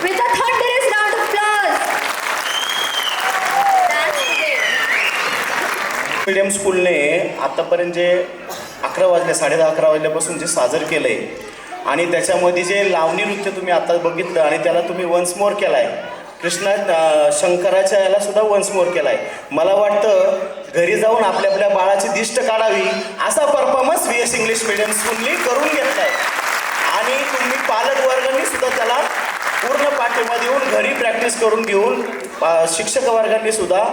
With a thunderous round of applause. That's it. Medium स्कूलने आतापर्यंत जे 11 वाजले 11:30 वाजल्यापासून जे सादर केलंय आणि त्याच्यामध्ये जे लावणी नृत्य तुम्ही आता बघितलं आणि त्याला तुम्ही वन्स मोर केलाय, कृष्णा शंकराच्या याला सुद्धा वन्स मोर केलाय. मला वाटतं घरी जाऊन आपल्या आपल्या बाळाची दिष्ट काढावी असा परफॉर्मन्स VS इंग्लिश मीडियम स्कूलनी करून घेतलाय आणि तुम्ही पालक वर्गांनी सुद्धा त्याला पूर्ण पाठिंबा देऊन घरी प्रॅक्टिस करून घेऊन शिक्षक वर्गांनी सुद्धा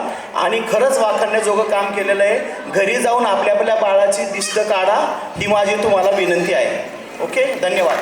आणि खरंच वाखाणण्याजोगं काम केलेलं आहे. घरी जाऊन आपल्या आपल्या बाळाची दिष्ट काढा ही माझी तुम्हाला विनंती आहे. ओके, धन्यवाद.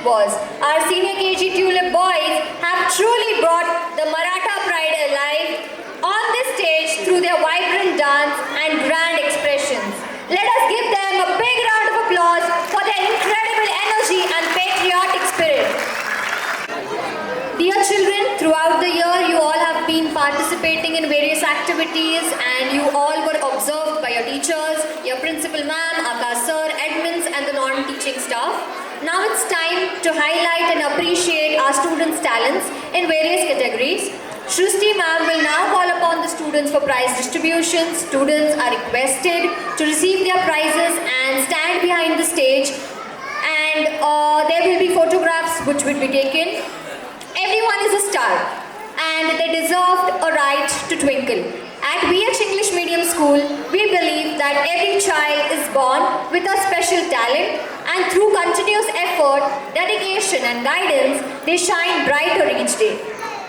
Was. Our senior KG Tulip boys have truly brought the Maratha pride alive on this stage through their vibrant dance and grand expressions. Let us give them a big round of applause for their incredible energy and patriotic spirit. Dear children, throughout the year you all have been participating in various activities and you all were observed by your teachers, your principal ma'am, Akash sir, admins and the non-teaching staff. Now it's time to highlight and appreciate our students' talents in various categories. Shrusti ma'am will now call upon the students for prize distribution. Students are requested to receive their prizes and stand behind the stage, and there will be photographs which will be taken. Everyone is a star and they deserved a right to twinkle. At VH English Medium School, we believe that every child is born with a special talent, and through continuous effort, dedication and guidance, they shine brighter each day.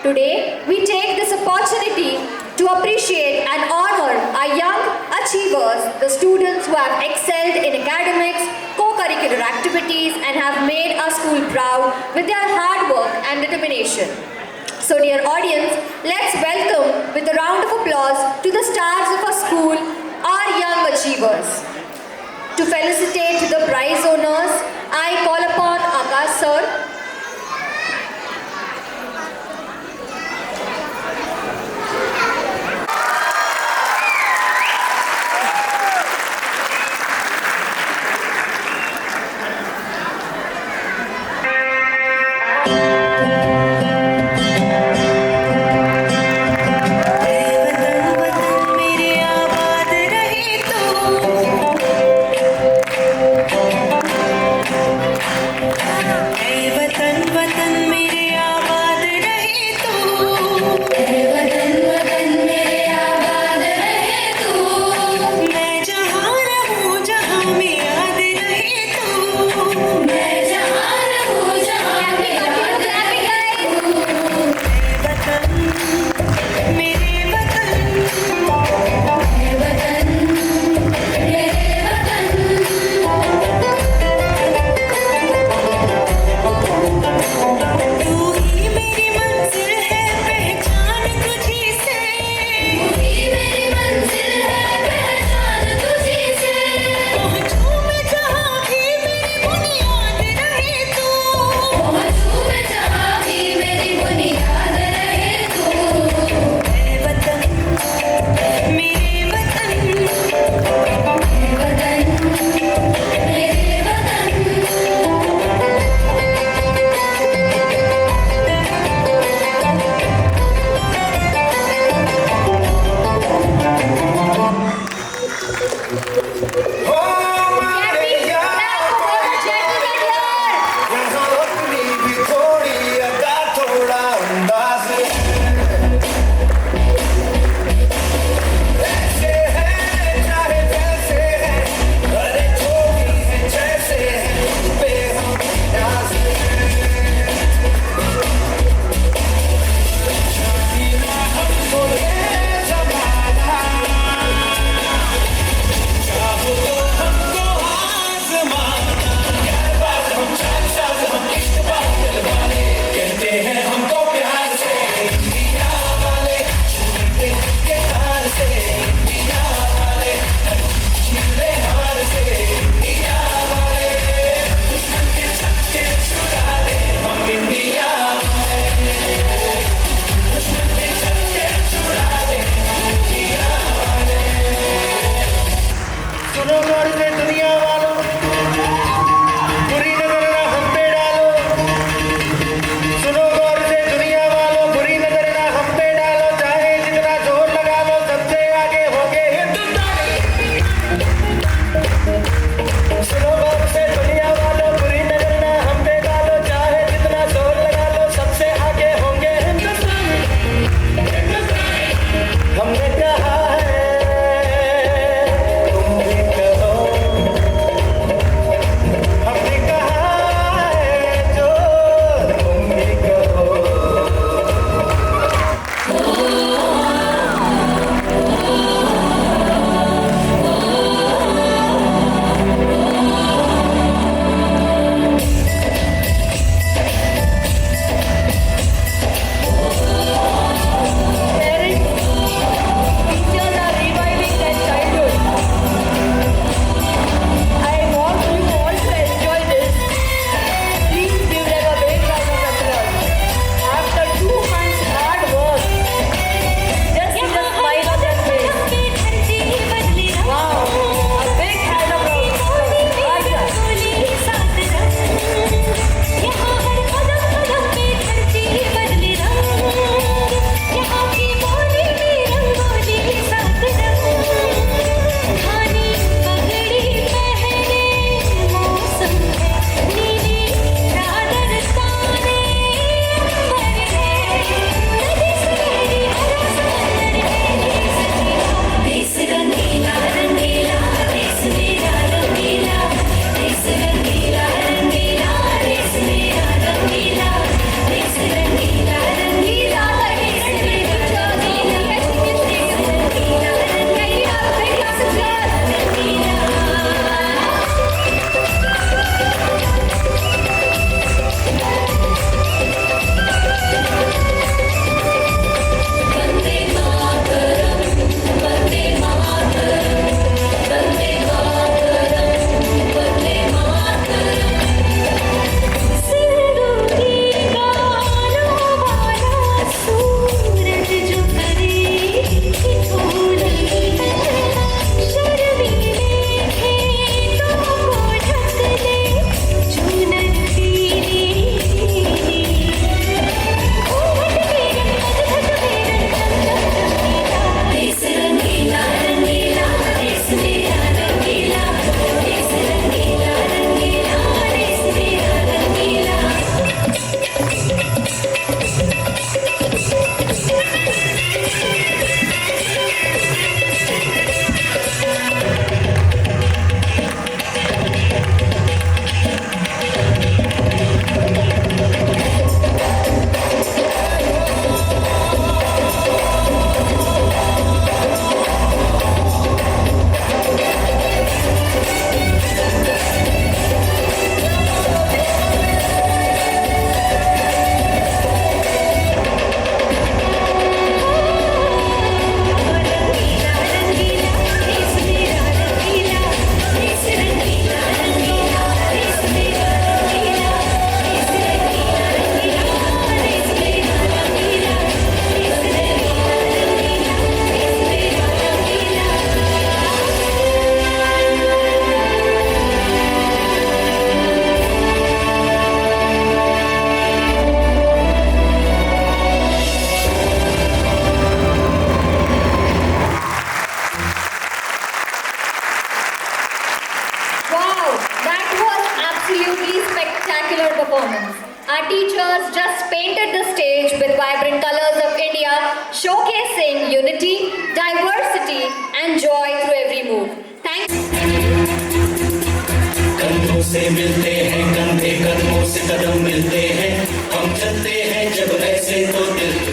Today, we take this opportunity to appreciate and honor our young achievers, the students who have excelled in academics, co-curricular activities and have made our school proud with their hard work and determination. So dear audience, let's welcome with a round of applause to the stars of our school, our young achievers. To felicitate the prize owners, I call upon Akash sir.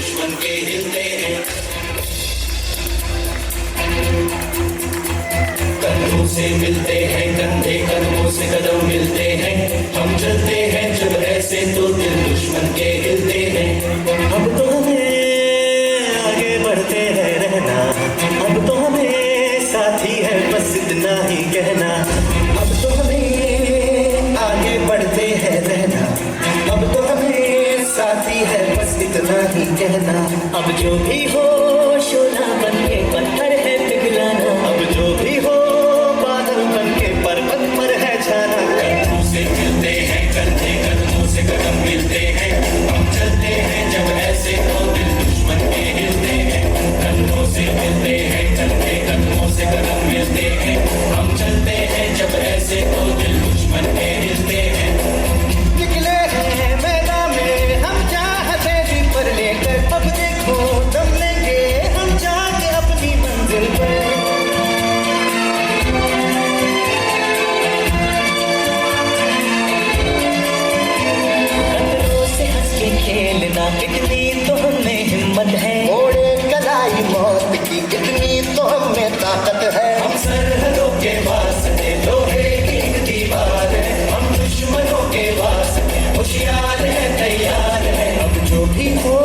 दुश्मन के हिलते हैं कदमों से मिलते हैं कंधे कदमों से कदम मिलते हैं हम चलते हैं जब ऐसे तो दिल दुश्मन के हिलते हैं अब तो हमें आगे बढ़ते हैं रहना अब तो हमें साथी है बस इतना ही कहना अब तो हमें आगे बढ़ते हैं रहना अब तो हमें साथी है बस इतना ही कहना अब जो भी हो शोला बन के पत्थर है पिघलाना अब जो भी हो बादल बन के पर्वत पर है छाना कदमों से मिलते हैं कंधे कदमों से कदम मिलते हैं हम चलते हैं जब ऐसे तो दिल दुश्मन के हिलते हैं कदमों से मिलते हैं कंधे कदमों से कदम मिलते हैं हम चलते हैं जब ऐसे तो दिल दुश्मन के हिलते हैं निकले हैं मैदान में हम चाहते भी पर लेकर अब देखो दम लेंगे हम जाके अपनी मंजिल पर खेलना इतनी तो हमें हिम्मत है ओढ़े कलाई मौत की इतनी तो हमें ताकत है हम सरहदों के वास्ते लोहे की एक दीवार है हम दुश्मनों के वास्ते होशियार है तैयार है अब जो भी हो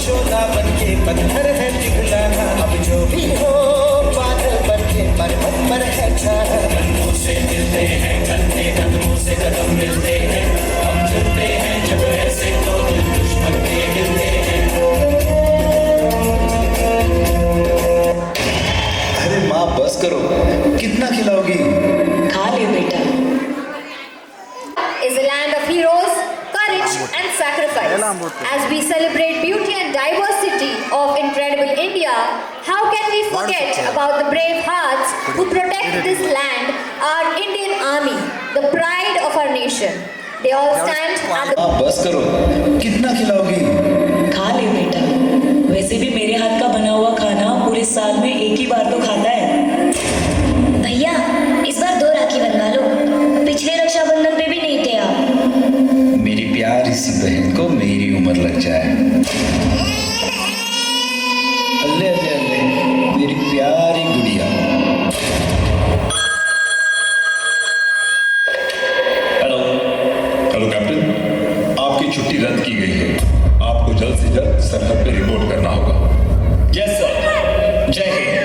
शोला बन के पत्थर है पिघलाना अब जो भी हो बादल बन के पर्वत पर है छाना कदमों से मिलते हैं कंधे कदमों से कदम मिलते हैं हम चलते हैं जब ऐसे तो दिल दुश्मन के हिलते हैं अरे माँ बस करो कितना खिलाओगी खा ले बेटा is a land of heroes, courage and sacrifice. As we celebrate beauty and diversity of incredible India, how can we forget about the brave hearts who protect this land, our Indian Army, the pride of our nation. They all stand at the... माँ बस करो कितना खिलाओगी खा ले बेटा वैसे भी मेरे हाथ का बना हुआ खाना पूरे साल में एक ही बार तो खाता है भैया इस बार 2 राखी बनवा लो पिछले रक्षाबंधन पे भी नहीं थे आप मेरी प्यारी सी बहन को मेरी उम्र लग जाए अल्ले अल्ले अल्ले मेरी प्यारी गुड़िया हेलो कैप्टन आपकी छुट्टी रद्द की गई है आपको जल्द से जल्द सरहद पे रिपोर्ट करना होगा यस सर जय हिंद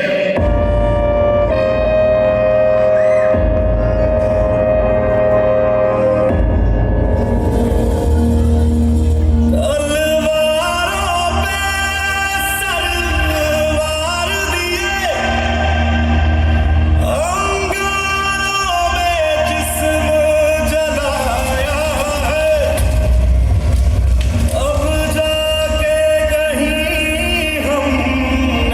अब जाके कहीं हम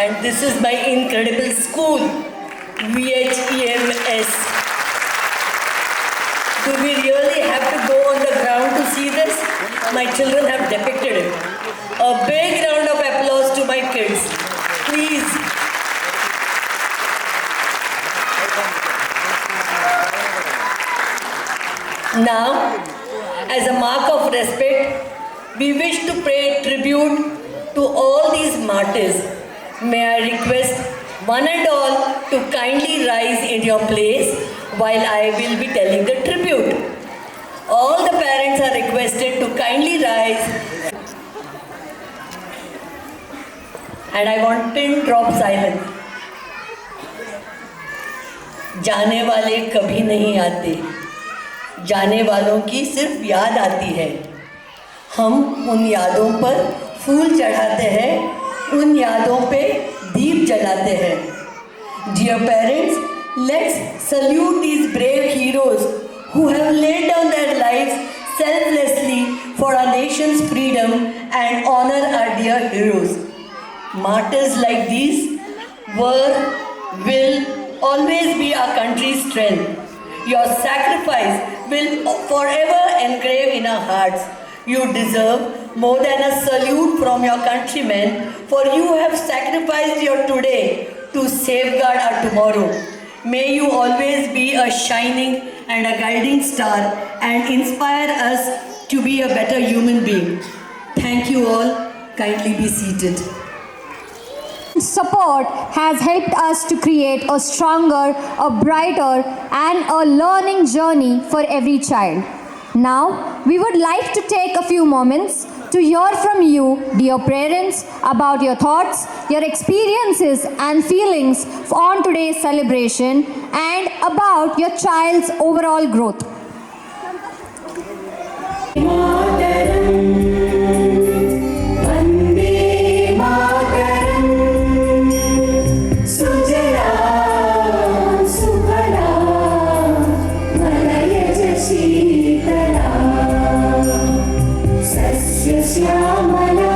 and this is my incredible school, VHEMS. Do we really have to go on the ground to see this? My children have depicted it. A big round of applause to my kids. Please. Now, as a mark of respect, we wish to pay tribute to all these martyrs. May I request one and all to kindly rise in your place while I will be telling the tribute. All the parents are requested to kindly rise. And I want pin drop silence. जाने वाले कभी नहीं आते, जाने वालों की सिर्फ याद आती है. हम उन यादों पर फूल चढ़ाते हैं, उन यादों पे दीप जलाते हैं. Dear parents, let's salute these brave heroes who have laid down their lives selflessly for our nation's freedom and honor our dear heroes. Martyrs like these will always be our country's strength. Your sacrifice will forever engrave in our hearts. You deserve more than a salute from your countrymen, for you have sacrificed your today to safeguard our tomorrow. May you always be a shining and a guiding star and inspire us to be a better human being. Thank you all. Kindly be seated. Support has helped us to create a stronger, a brighter, and a learning journey for every child. Now, we would like to take a few moments to hear from you, dear parents, about your thoughts, your experiences and feelings on today's celebration and about your child's overall growth. Shyamala